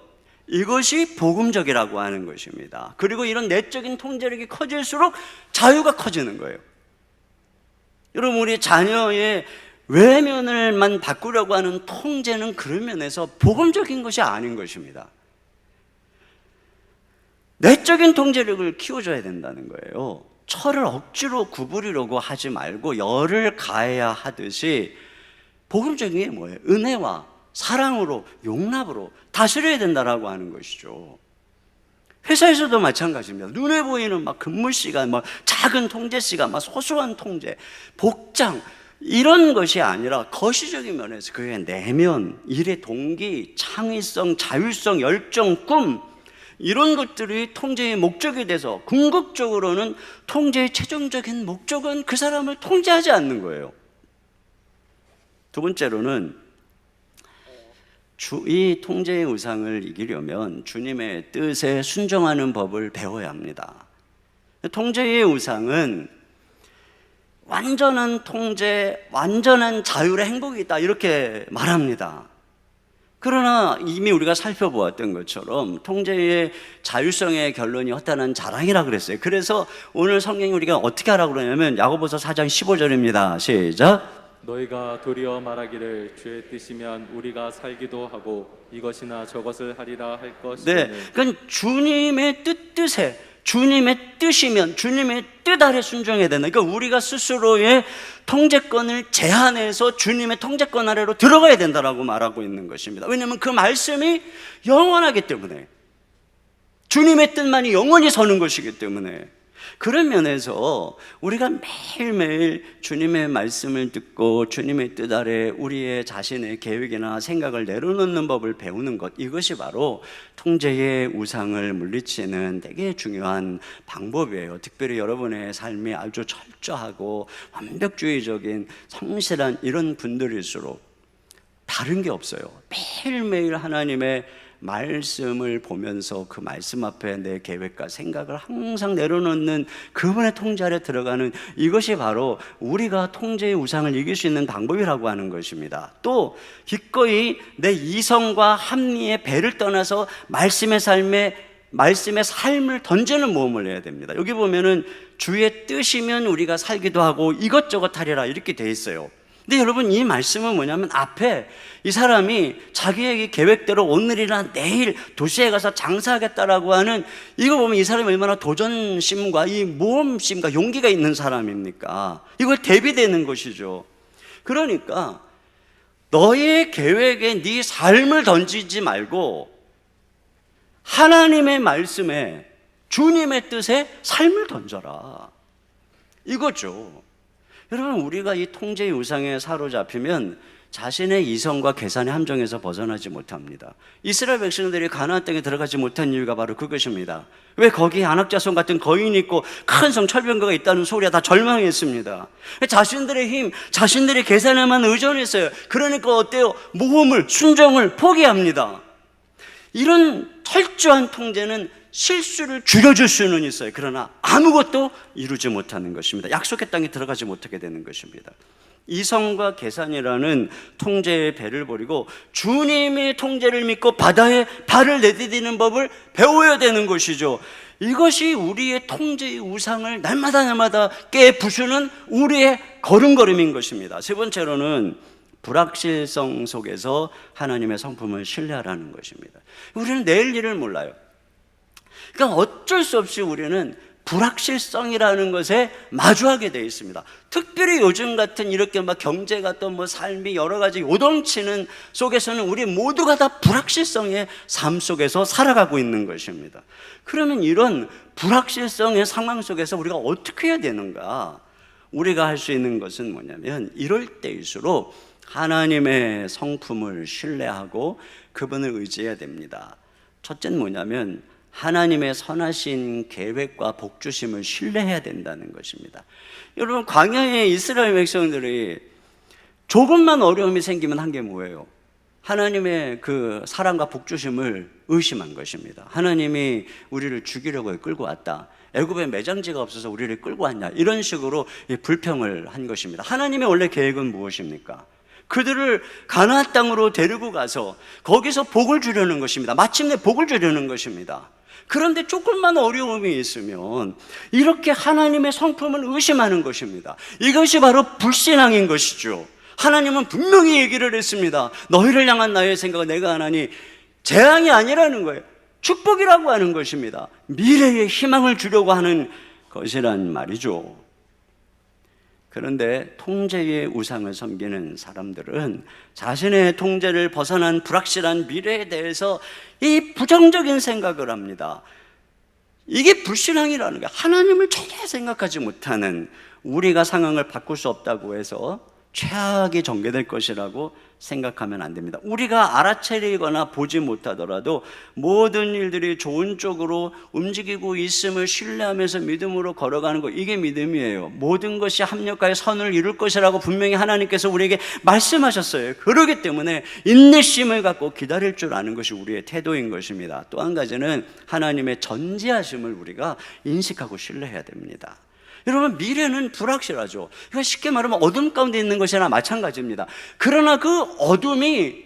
이것이 복음적이라고 하는 것입니다. 그리고 이런 내적인 통제력이 커질수록 자유가 커지는 거예요. 여러분, 우리 자녀의 외면을만 바꾸려고 하는 통제는 그런 면에서 복음적인 것이 아닌 것입니다. 내적인 통제력을 키워줘야 된다는 거예요. 철을 억지로 구부리려고 하지 말고 열을 가해야 하듯이 복음적인 게 뭐예요? 은혜와 사랑으로, 용납으로 다스려야 된다라고 하는 것이죠. 회사에서도 마찬가지입니다. 눈에 보이는 막 근무 시간, 막 작은 통제 시간, 막 소소한 통제, 복장, 이런 것이 아니라 거시적인 면에서 그게 내면, 일의 동기, 창의성, 자율성, 열정, 꿈, 이런 것들이 통제의 목적이 돼서 궁극적으로는 통제의 최종적인 목적은 그 사람을 통제하지 않는 거예요. 두 번째로는 이 통제의 우상을 이기려면 주님의 뜻에 순종하는 법을 배워야 합니다. 통제의 우상은 완전한 통제, 완전한 자율의 행복이다 이렇게 말합니다. 그러나 이미 우리가 살펴보았던 것처럼 통제의 자율성의 결론이 허탄한 자랑이라 그랬어요. 그래서 오늘 성경이 우리가 어떻게 하라고 그러냐면 야고보서 4장 15절입니다. 시작. 너희가 도리어 말하기를 주의 뜻이면 우리가 살기도 하고 이것이나 저것을 하리라 할 것이니. 네, 그러니까 주님의 뜻에, 주님의 뜻이면 주님의 뜻 아래 순종해야 된다. 그러니까 우리가 스스로의 통제권을 제한해서 주님의 통제권 아래로 들어가야 된다라고 말하고 있는 것입니다. 왜냐하면 그 말씀이 영원하기 때문에, 주님의 뜻만이 영원히 서는 것이기 때문에. 그런 면에서 우리가 매일매일 주님의 말씀을 듣고 주님의 뜻 아래 우리의 자신의 계획이나 생각을 내려놓는 법을 배우는 것, 이것이 바로 통제의 우상을 물리치는 되게 중요한 방법이에요. 특별히 여러분의 삶이 아주 철저하고 완벽주의적인 성실한 이런 분들일수록 다른 게 없어요. 매일매일 하나님의 말씀을 보면서 그 말씀 앞에 내 계획과 생각을 항상 내려놓는 그분의 통제 아래 들어가는, 이것이 바로 우리가 통제의 우상을 이길 수 있는 방법이라고 하는 것입니다. 또 기꺼이 내 이성과 합리의 배를 떠나서 말씀의 삶을 던지는 모험을 해야 됩니다. 여기 보면은 주의 뜻이면 우리가 살기도 하고 이것저것 하리라 이렇게 돼 있어요. 근데 여러분, 이 말씀은 뭐냐면 앞에 이 사람이 자기의 계획대로 오늘이나 내일 도시에 가서 장사하겠다라고 하는, 이거 보면 이 사람이 얼마나 도전심과 이 모험심과 용기가 있는 사람입니까? 이걸 대비되는 것이죠. 그러니까 너의 계획에 네 삶을 던지지 말고 하나님의 말씀에, 주님의 뜻에 삶을 던져라, 이거죠. 여러분, 우리가 이 통제의 우상에 사로잡히면 자신의 이성과 계산의 함정에서 벗어나지 못합니다. 이스라엘 백성들이 가나안 땅에 들어가지 못한 이유가 바로 그것입니다. 왜? 거기에 안악자손 같은 거인이 있고 큰 성 철병거가 있다는 소리에 다 절망했습니다. 자신들의 힘, 자신들의 계산에만 의존했어요. 그러니까 어때요? 모험을, 순종을 포기합니다. 이런 철저한 통제는 실수를 줄여줄 수는 있어요. 그러나 아무것도 이루지 못하는 것입니다. 약속의 땅에 들어가지 못하게 되는 것입니다. 이성과 계산이라는 통제의 배를 버리고 주님의 통제를 믿고 바다에 발을 내디디는 법을 배워야 되는 것이죠. 이것이 우리의 통제의 우상을 날마다 깨부수는 우리의 걸음걸음인 것입니다. 세 번째로는 불확실성 속에서 하나님의 성품을 신뢰하라는 것입니다. 우리는 내일 일을 몰라요. 그러니까 어쩔 수 없이 우리는 불확실성이라는 것에 마주하게 되어 있습니다. 특별히 요즘 같은 이렇게 막 경제가 또 뭐 삶이 여러 가지 요동치는 속에서는 우리 모두가 다 불확실성의 삶 속에서 살아가고 있는 것입니다. 그러면 이런 불확실성의 상황 속에서 우리가 어떻게 해야 되는가? 우리가 할 수 있는 것은 뭐냐면, 이럴 때일수록 하나님의 성품을 신뢰하고 그분을 의지해야 됩니다. 첫째는 뭐냐면 하나님의 선하신 계획과 복주심을 신뢰해야 된다는 것입니다. 여러분, 광야의 이스라엘 백성들이 조금만 어려움이 생기면 한 게 뭐예요? 하나님의 그 사랑과 복주심을 의심한 것입니다. 하나님이 우리를 죽이려고 끌고 왔다, 애굽에 매장지가 없어서 우리를 끌고 왔냐, 이런 식으로 불평을 한 것입니다. 하나님의 원래 계획은 무엇입니까? 그들을 가나안 땅으로 데리고 가서 거기서 복을 주려는 것입니다. 마침내 복을 주려는 것입니다. 그런데 조금만 어려움이 있으면 이렇게 하나님의 성품을 의심하는 것입니다. 이것이 바로 불신앙인 것이죠. 하나님은 분명히 얘기를 했습니다. 너희를 향한 나의 생각은 내가 하나니 재앙이 아니라는 거예요. 축복이라고 하는 것입니다. 미래에 희망을 주려고 하는 것이란 말이죠. 그런데 통제의 우상을 섬기는 사람들은 자신의 통제를 벗어난 불확실한 미래에 대해서 이 부정적인 생각을 합니다. 이게 불신앙이라는 거예요. 하나님을 전혀 생각하지 못하는, 우리가 상황을 바꿀 수 없다고 해서 최악이 전개될 것이라고 생각하면 안 됩니다. 우리가 알아차리거나 보지 못하더라도 모든 일들이 좋은 쪽으로 움직이고 있음을 신뢰하면서 믿음으로 걸어가는 것, 이게 믿음이에요. 모든 것이 합력하여 선을 이룰 것이라고 분명히 하나님께서 우리에게 말씀하셨어요. 그렇기 때문에 인내심을 갖고 기다릴 줄 아는 것이 우리의 태도인 것입니다. 또 한 가지는 하나님의 전지하심을 우리가 인식하고 신뢰해야 됩니다. 여러분, 미래는 불확실하죠. 그러니까 쉽게 말하면 어둠 가운데 있는 것이나 마찬가지입니다. 그러나 그 어둠이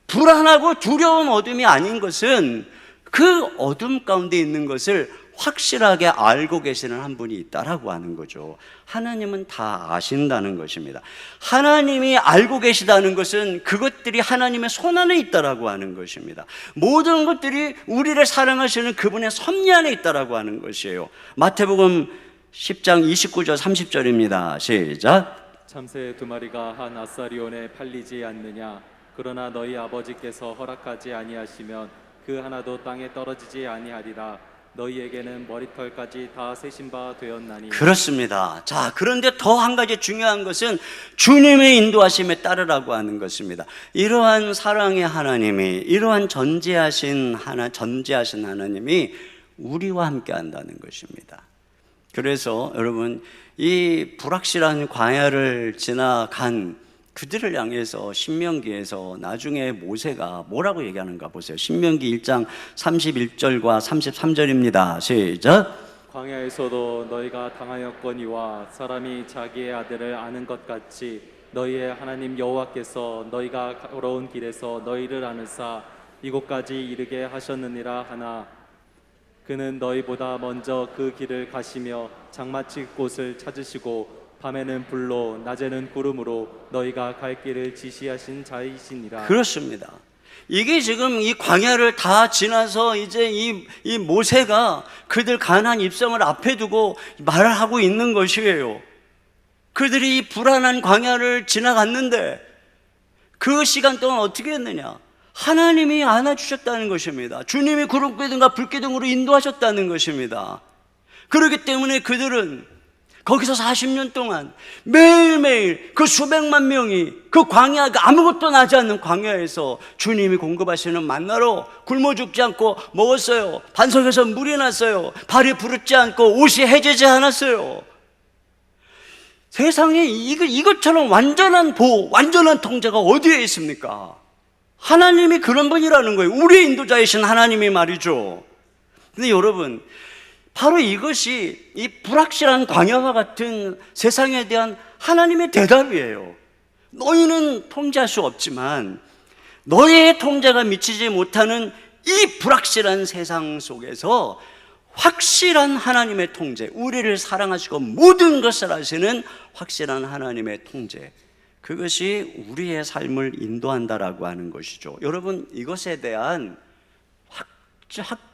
불안하고 두려운 어둠이 아닌 것은 그 어둠 가운데 있는 것을 확실하게 알고 계시는 한 분이 있다라고 하는 거죠. 하나님은 다 아신다는 것입니다. 하나님이 알고 계시다는 것은 그것들이 하나님의 손안에 있다라고 하는 것입니다. 모든 것들이 우리를 사랑하시는 그분의 섭리 안에 있다라고 하는 것이에요. 마태복음 10장 29절 30절입니다. 시작. 참새 2마리가 한 아사리온에 팔리지 않느냐? 그러나 너희 아버지께서 허락하지 아니하시면 그 하나도 땅에 떨어지지 아니하리라. 너희에게는 머리털까지 다 세신 바 되었나니. 그렇습니다. 자, 그런데 더 한 가지 중요한 것은 주님의 인도하심에 따르라고 하는 것입니다. 이러한 사랑의 하나님이, 이러한 전지하신 하나님이 우리와 함께 한다는 것입니다. 그래서 여러분, 이 불확실한 광야를 지나간 그들을 향해서 신명기에서 나중에 모세가 뭐라고 얘기하는가 보세요. 신명기 1장 31절과 33절입니다. 시작. 광야에서도 너희가 당하였거니와 사람이 자기의 아들을 아는 것 같이 너희의 하나님 여호와께서 너희가 걸어온 길에서 너희를 아느사 이곳까지 이르게 하셨느니라 하나 그는 너희보다 먼저 그 길을 가시며 장마칠 곳을 찾으시고 밤에는 불로 낮에는 구름으로 너희가 갈 길을 지시하신 자이시니라. 그렇습니다. 이게 지금 이 광야를 다 지나서 이제 이 모세가 그들 가나안 입성을 앞에 두고 말을 하고 있는 것이에요. 그들이 이 불안한 광야를 지나갔는데 그 시간 동안 어떻게 했느냐? 하나님이 안아주셨다는 것입니다. 주님이 구름기둥과 불기둥으로 인도하셨다는 것입니다. 그렇기 때문에 그들은 거기서 40년 동안 매일매일 그 수백만 명이 그 광야, 아무것도 나지 않는 광야에서 주님이 공급하시는 만나로 굶어 죽지 않고 먹었어요. 반석에서 물이 났어요. 발이 부르지 않고 옷이 해지지 않았어요. 세상에 이것처럼 완전한 보호, 완전한 통제가 어디에 있습니까? 하나님이 그런 분이라는 거예요. 우리의 인도자이신 하나님이 말이죠. 근데 여러분, 바로 이것이 이 불확실한 광야와 같은 세상에 대한 하나님의 대답이에요. 너희는 통제할 수 없지만 너희의 통제가 미치지 못하는 이 불확실한 세상 속에서 확실한 하나님의 통제, 우리를 사랑하시고 모든 것을 아시는 확실한 하나님의 통제, 그것이 우리의 삶을 인도한다라고 하는 것이죠. 여러분, 이것에 대한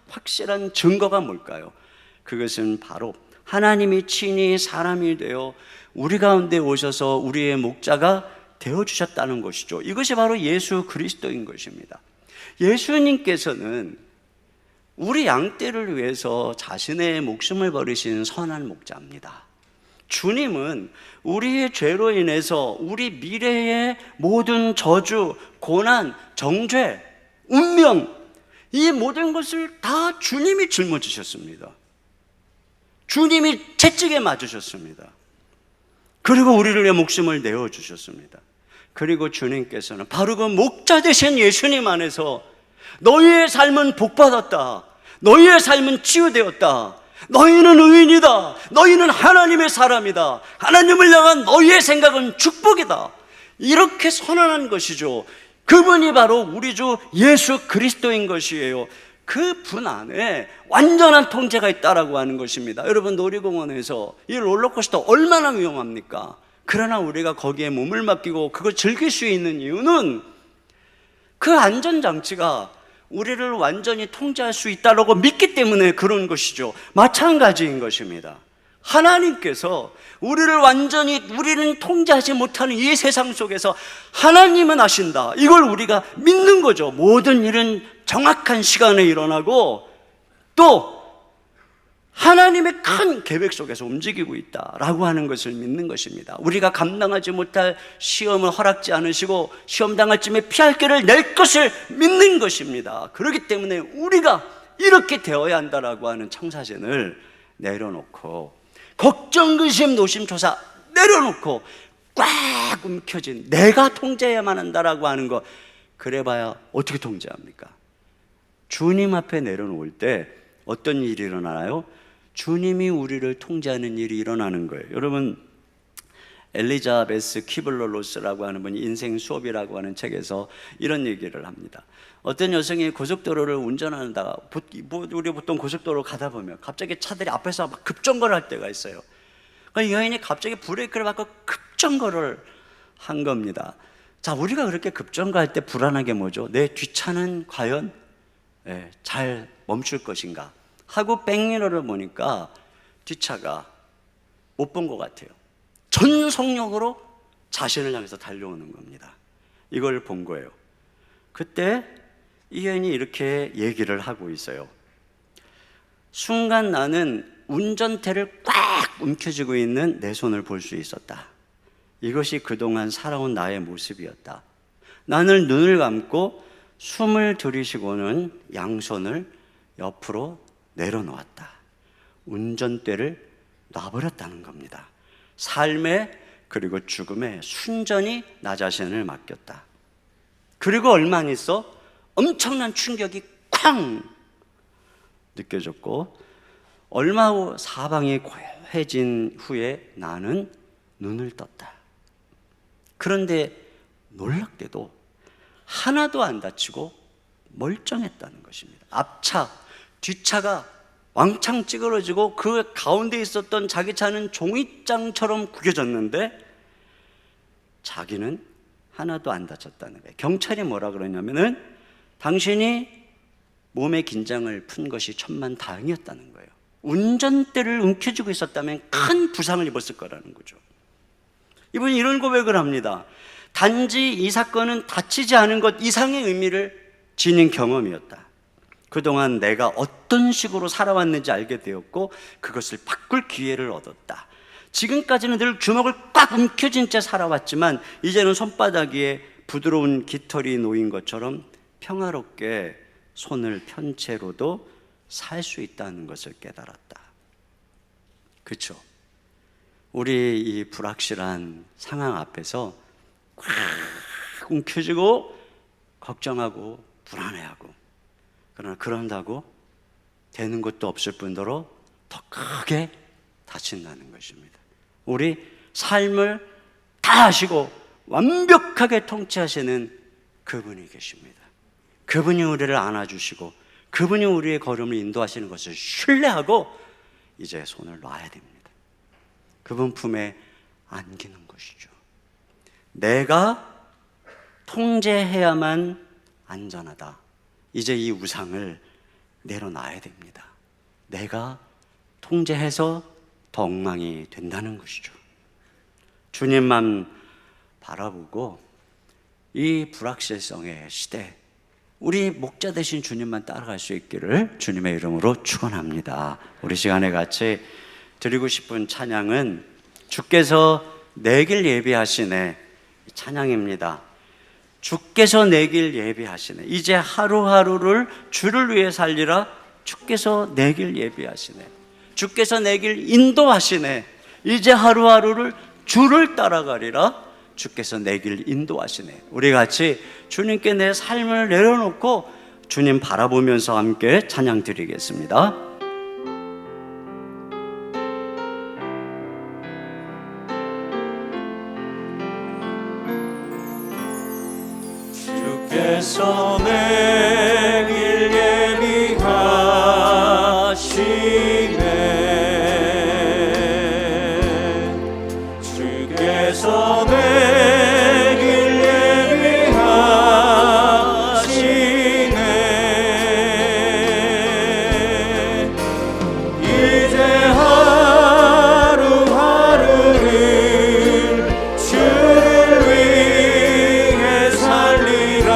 확실한 증거가 뭘까요? 그것은 바로 하나님이 친히 사람이 되어 우리 가운데 오셔서 우리의 목자가 되어주셨다는 것이죠. 이것이 바로 예수 그리스도인 것입니다. 예수님께서는 우리 양떼를 위해서 자신의 목숨을 버리신 선한 목자입니다. 주님은 우리의 죄로 인해서 우리 미래의 모든 저주, 고난, 정죄, 운명, 이 모든 것을 다 주님이 짊어지셨습니다. 주님이 채찍에 맞으셨습니다. 그리고 우리를 위해 목숨을 내어주셨습니다. 그리고 주님께서는 바로 그 목자 되신 예수님 안에서 너희의 삶은 복받았다, 너희의 삶은 치유되었다, 너희는 의인이다, 너희는 하나님의 사람이다, 하나님을 향한 너희의 생각은 축복이다, 이렇게 선언한 것이죠. 그분이 바로 우리 주 예수 그리스도인 것이에요. 그 분 안에 완전한 통제가 있다라고 하는 것입니다. 여러분, 놀이공원에서 이 롤러코스터 얼마나 위험합니까? 그러나 우리가 거기에 몸을 맡기고 그걸 즐길 수 있는 이유는 그 안전장치가 우리를 완전히 통제할 수 있다라고 믿기 때문에 그런 것이죠. 마찬가지인 것입니다. 하나님께서 우리는 통제하지 못하는 이 세상 속에서 하나님은 하신다, 이걸 우리가 믿는 거죠. 모든 일은 정확한 시간에 일어나고 또 하나님의 큰 계획 속에서 움직이고 있다라고 하는 것을 믿는 것입니다. 우리가 감당하지 못할 시험을 허락지 않으시고 시험 당할 쯤에 피할 길을 낼 것을 믿는 것입니다. 그렇기 때문에 우리가 이렇게 되어야 한다라고 하는 청사진을 내려놓고 걱정, 근심, 노심초사 내려놓고 꽉 움켜진 내가 통제해야만 한다라고 하는 것, 그래봐야 어떻게 통제합니까? 주님 앞에 내려놓을 때 어떤 일이 일어나나요? 주님이 우리를 통제하는 일이 일어나는 거예요. 여러분, 엘리자베스 키블러-로스라고 하는 분이 인생 수업이라고 하는 책에서 이런 얘기를 합니다. 어떤 여성이 고속도로를 운전하다가, 우리 보통 고속도로 가다 보면 갑자기 차들이 앞에서 막 급정거를 할 때가 있어요. 이 여인이 갑자기 브레이크를 밟고 급정거를 한 겁니다. 자, 우리가 그렇게 급정거할 때 불안한 게 뭐죠? 내 뒷차는 과연 잘 멈출 것인가 하고 백미러를 보니까 뒷차가 못 본 것 같아요. 전 속력으로 자신을 향해서 달려오는 겁니다. 이걸 본 거예요. 그때 이 여인이 이렇게 얘기를 하고 있어요. 순간 나는 운전대를 꽉 움켜쥐고 있는 내 손을 볼 수 있었다. 이것이 그동안 살아온 나의 모습이었다. 나는 눈을 감고 숨을 들이쉬고는 양손을 옆으로 내려놓았다. 운전대를 놔버렸다는 겁니다. 삶의 그리고 죽음에 순전히 나 자신을 맡겼다. 그리고 얼마 안 있어 엄청난 충격이 쾅 느껴졌고, 얼마 후 사방이 고요해진 후에 나는 눈을 떴다. 그런데 놀랍게도 하나도 안 다치고 멀쩡했다는 것입니다. 앞차, 뒷차가 왕창 찌그러지고 그 가운데 있었던 자기 차는 종이장처럼 구겨졌는데 자기는 하나도 안 다쳤다는 거예요. 경찰이 뭐라 그러냐면은 당신이 몸의 긴장을 푼 것이 천만다행이었다는 거예요. 운전대를 움켜쥐고 있었다면 큰 부상을 입었을 거라는 거죠. 이분이 이런 고백을 합니다. 단지 이 사건은 다치지 않은 것 이상의 의미를 지닌 경험이었다. 그동안 내가 어떤 식으로 살아왔는지 알게 되었고 그것을 바꿀 기회를 얻었다. 지금까지는 늘 주먹을 꽉 움켜쥔 채 살아왔지만 이제는 손바닥 위에 부드러운 깃털이 놓인 것처럼 평화롭게 손을 편 채로도 살 수 있다는 것을 깨달았다. 그렇죠? 우리 이 불확실한 상황 앞에서 꽉 움켜쥐고 걱정하고 불안해하고, 그러나 그런다고 되는 것도 없을 뿐더러 더 크게 다친다는 것입니다. 우리 삶을 다 아시고 완벽하게 통치하시는 그분이 계십니다. 그분이 우리를 안아주시고 그분이 우리의 걸음을 인도하시는 것을 신뢰하고 이제 손을 놔야 됩니다. 그분 품에 안기는 것이죠. 내가 통제해야만 안전하다. 이제 이 우상을 내려놔야 됩니다. 내가 통제해서 더 엉망이 된다는 것이죠. 주님만 바라보고 이 불확실성의 시대, 우리 목자 되신 주님만 따라갈 수 있기를 주님의 이름으로 축원합니다. 우리 시간에 같이 드리고 싶은 찬양은 주께서 내 길 예비하시네 찬양입니다. 주께서 내 길 예비하시네. 이제 하루하루를 주를 위해 살리라. 주께서 내 길 예비하시네. 주께서 내 길 인도하시네. 이제 하루하루를 주를 따라가리라. 주께서 내 길 인도하시네. 우리 같이 주님께 내 삶을 내려놓고 주님 바라보면서 함께 찬양 드리겠습니다. 주께서 내 길 예비하시네. 주께서 내 길 예비하시네. 이제 하루하루를 주를 위해 살리라.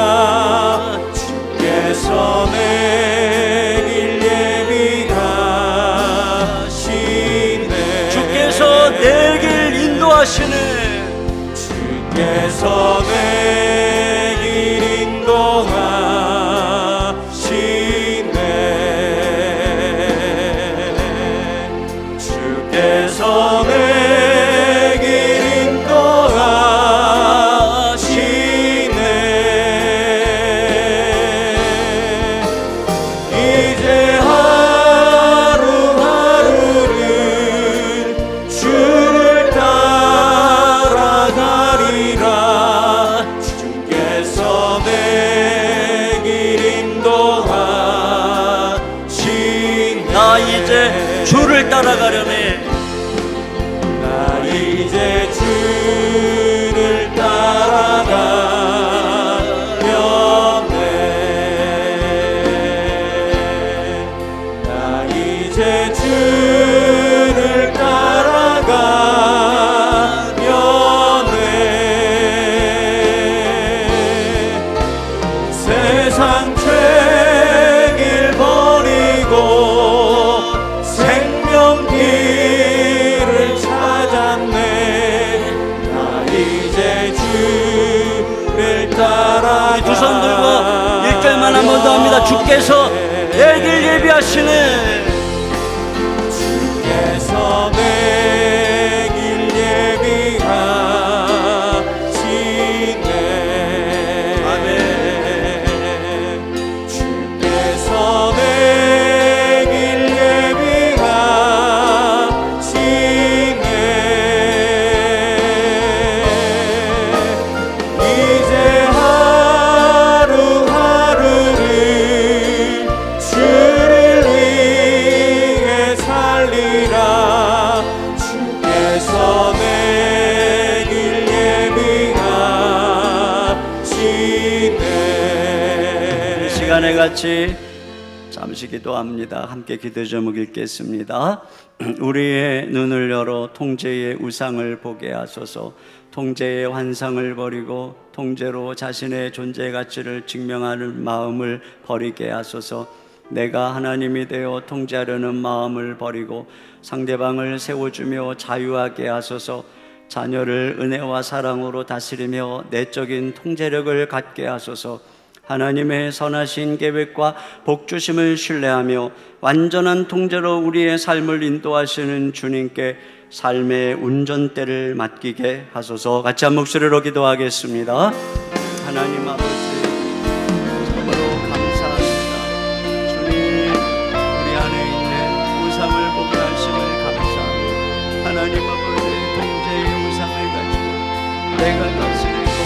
주께서 내 길 예비하시네. 주께서 내 길 인도하시네. 주께서 내 길 인도하시네. 주께서 내 길 인도하시네. 이제 하루하루를 주를 따라가리라. 주께서 내 길 인도하시네. 나 이제 주를 따라가려네. 나 이제 주를 따라가려네. 나 이제 주를 따라가려네. 세상 죄길 버리고 생명길을 찾았네. 나 이제 주를 따라. 두 손 들고 1절만 한 번 더 합니다. 주께서 내 길 예비하시네. 주께서 내 길 예비하시네. 시간에 같이 잠시 기도합니다. 함께 기도 제목 읽겠습니다. 우리의 눈을 열어 통제의 우상을 보게 하소서. 통제의 환상을 버리고 통제로 자신의 존재 가치를 증명하는 마음을 버리게 하소서. 내가 하나님이 되어 통제하려는 마음을 버리고 상대방을 세워주며 자유하게 하소서. 자녀를 은혜와 사랑으로 다스리며 내적인 통제력을 갖게 하소서. 하나님의 선하신 계획과 복주심을 신뢰하며 완전한 통제로 우리의 삶을 인도하시는 주님께 삶의 운전대를 맡기게 하소서. 같이 한 목소리로 기도하겠습니다. 하나님 아버지, 참으로 감사합니다. 주님, 우리 안에 있는 우상을 보게 하심을 감사합니다. 하나님 아버지, 통제의 우상을 가지고 내가 다스리고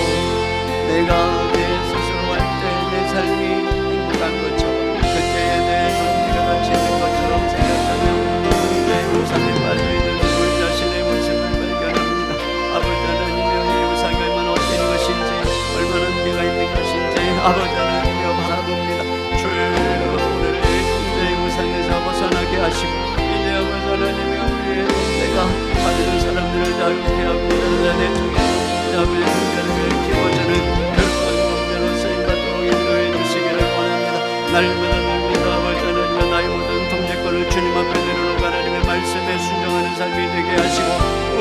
내가 내 스스로 할 때 내 삶이 행복한 것처럼 그때에 내 존재가 가치는 것처럼 생각하며 통제의 우상에 빠져있는 우리 자신의 모습을 발견합니다. 아버지 하나님여, 이 우상이 얼마나 헛된 것인지, 얼마나 한계가 있는 것인지 아버지 하나님여 바라봅니다. 주여, 오늘 이 통제의 우상에서 벗어나게 하시고 이제 아버지 하나님여, 우리의 내가 받는 사람들을 자유케 하고 내 쪽에 자비의 문제를 키워주는 결과의 문제로 쓰임받도록 인도해 주시기를 원합니다. 날마다 아버지 하나님여, 나의 모든 통제권을 주님 앞에 내려놓고 하나님의 말씀에 순종하는 삶이 되게 하시고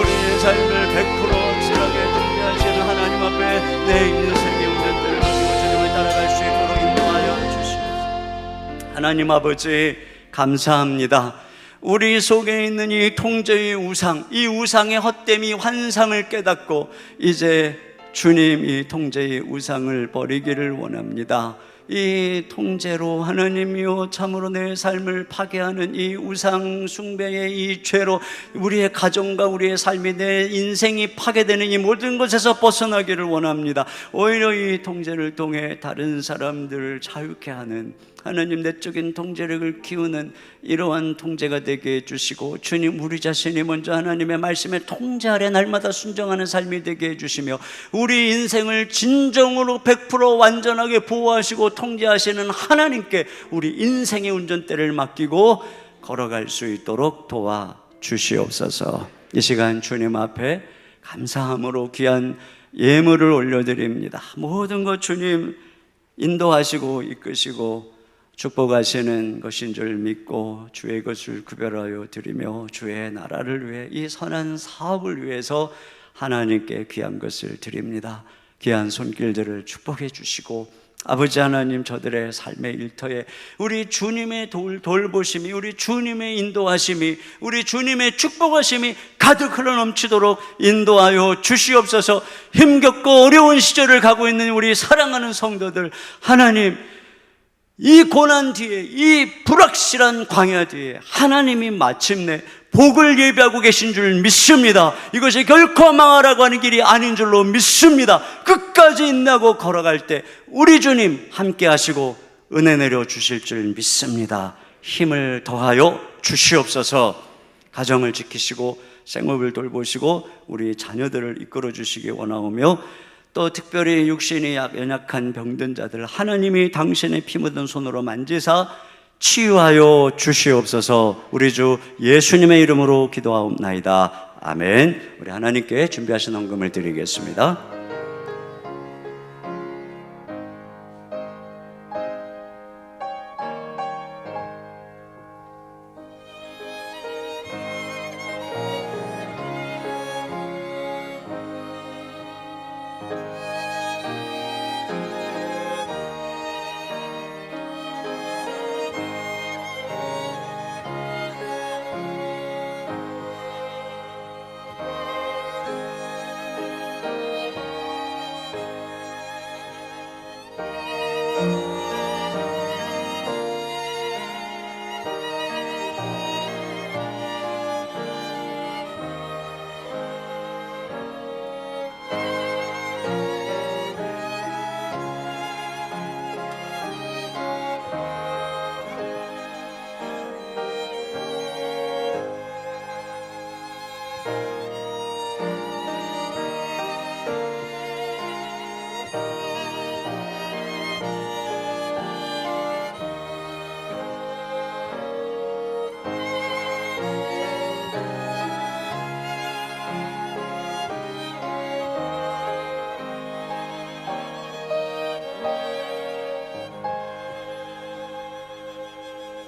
우리의 삶을 100% 확실하게 통제하시는 하나님 앞에 내 인생의 운전대를 맡기고 주님을 따라갈 수 있도록 인도하여 주시옵소서. 하나님 아버지, 감사합니다. 우리 속에 있는 이 통제의 우상, 이 우상의 헛됨이 환상을 깨닫고 이제 주님 이 통제의 우상을 버리기를 원합니다. 이 통제로 하나님이여 참으로 내 삶을 파괴하는 이 우상 숭배의 이 죄로 우리의 가정과 우리의 삶이, 내 인생이 파괴되는 이 모든 것에서 벗어나기를 원합니다. 오히려 이 통제를 통해 다른 사람들을 자유케 하는 하나님 내적인 통제력을 키우는 이러한 통제가 되게 해주시고 주님, 우리 자신이 먼저 하나님의 말씀에 통제 아래 날마다 순종하는 삶이 되게 해주시며 우리 인생을 진정으로 100% 완전하게 보호하시고 통제하시는 하나님께 우리 인생의 운전대를 맡기고 걸어갈 수 있도록 도와주시옵소서. 이 시간 주님 앞에 감사함으로 귀한 예물을 올려드립니다. 모든 것 주님 인도하시고 이끄시고 축복하시는 것인 줄 믿고 주의 것을 구별하여 드리며 주의 나라를 위해 이 선한 사업을 위해서 하나님께 귀한 것을 드립니다. 귀한 손길들을 축복해 주시고 아버지 하나님, 저들의 삶의 일터에 우리 주님의 돌보심이, 우리 주님의 인도하심이, 우리 주님의 축복하심이 가득 흘러넘치도록 인도하여 주시옵소서. 힘겹고 어려운 시절을 가고 있는 우리 사랑하는 성도들, 하나님, 이 고난 뒤에, 이 불확실한 광야 뒤에 하나님이 마침내 복을 예비하고 계신 줄 믿습니다. 이것이 결코 망하라고 하는 길이 아닌 줄로 믿습니다. 끝까지 인내하고 걸어갈 때 우리 주님 함께 하시고 은혜 내려 주실 줄 믿습니다. 힘을 더하여 주시옵소서. 가정을 지키시고 생업을 돌보시고 우리 자녀들을 이끌어 주시기 원하오며 또 특별히 육신이 연약한 병든 자들 하나님이 당신의 피 묻은 손으로 만지사 치유하여 주시옵소서. 우리 주 예수님의 이름으로 기도하옵나이다. 아멘. 우리 하나님께 준비하신 헌금을 드리겠습니다.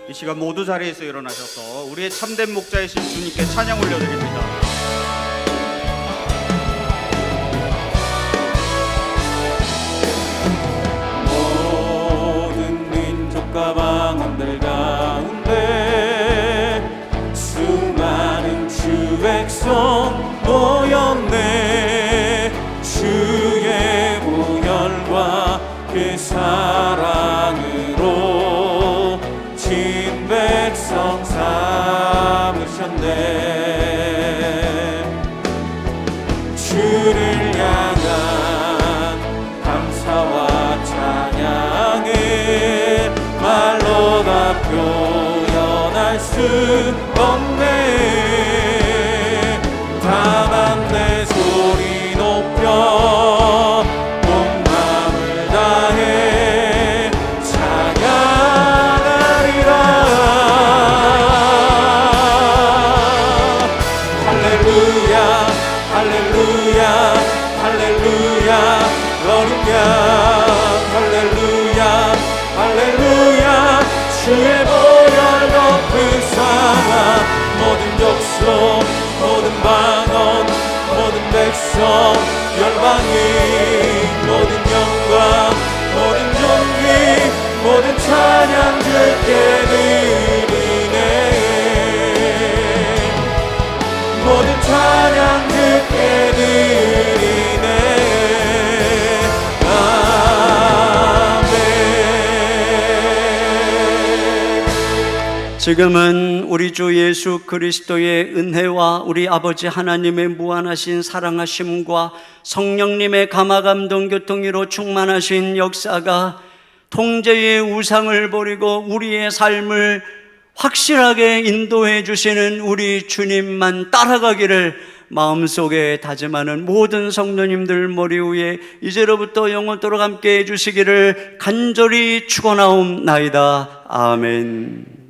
이 시간 모두 자리에서 일어나셔서 우리의 참된 목자이신 주님께 찬양 올려드립니다. 모든 민족과 방언들 가운데 수많은 주 백성 모였네. 주의 보혈과 그 사랑으로 진 백성 삼으셨네. 주를 향한 감사와 찬양을 말로 다 표현할 수 없네. 다만 내 소리 높여 온 마음을 다해 찬양하리라. 할렐루야 할렐루야 할렐루야 거룩야 할렐루야 할렐루야. 주의 보혈 덮은 상하 모든 족속 모든 방언 모든 백성 열방이 모든 영광 모든 존귀 모든 찬양 주께 드리네. 모든 찬양 주께 드리네. 아멘. 지금은 우리 주 예수 그리스도의 은혜와 우리 아버지 하나님의 무한하신 사랑하심과 성령님의 감화감동 교통으로 충만하신 역사가 통제의 우상을 버리고 우리의 삶을 확실하게 인도해 주시는 우리 주님만 따라가기를 마음속에 다짐하는 모든 성도님들 머리 위에 이제로부터 영원토록 함께 해 주시기를 간절히 축원하옵나이다. 아멘.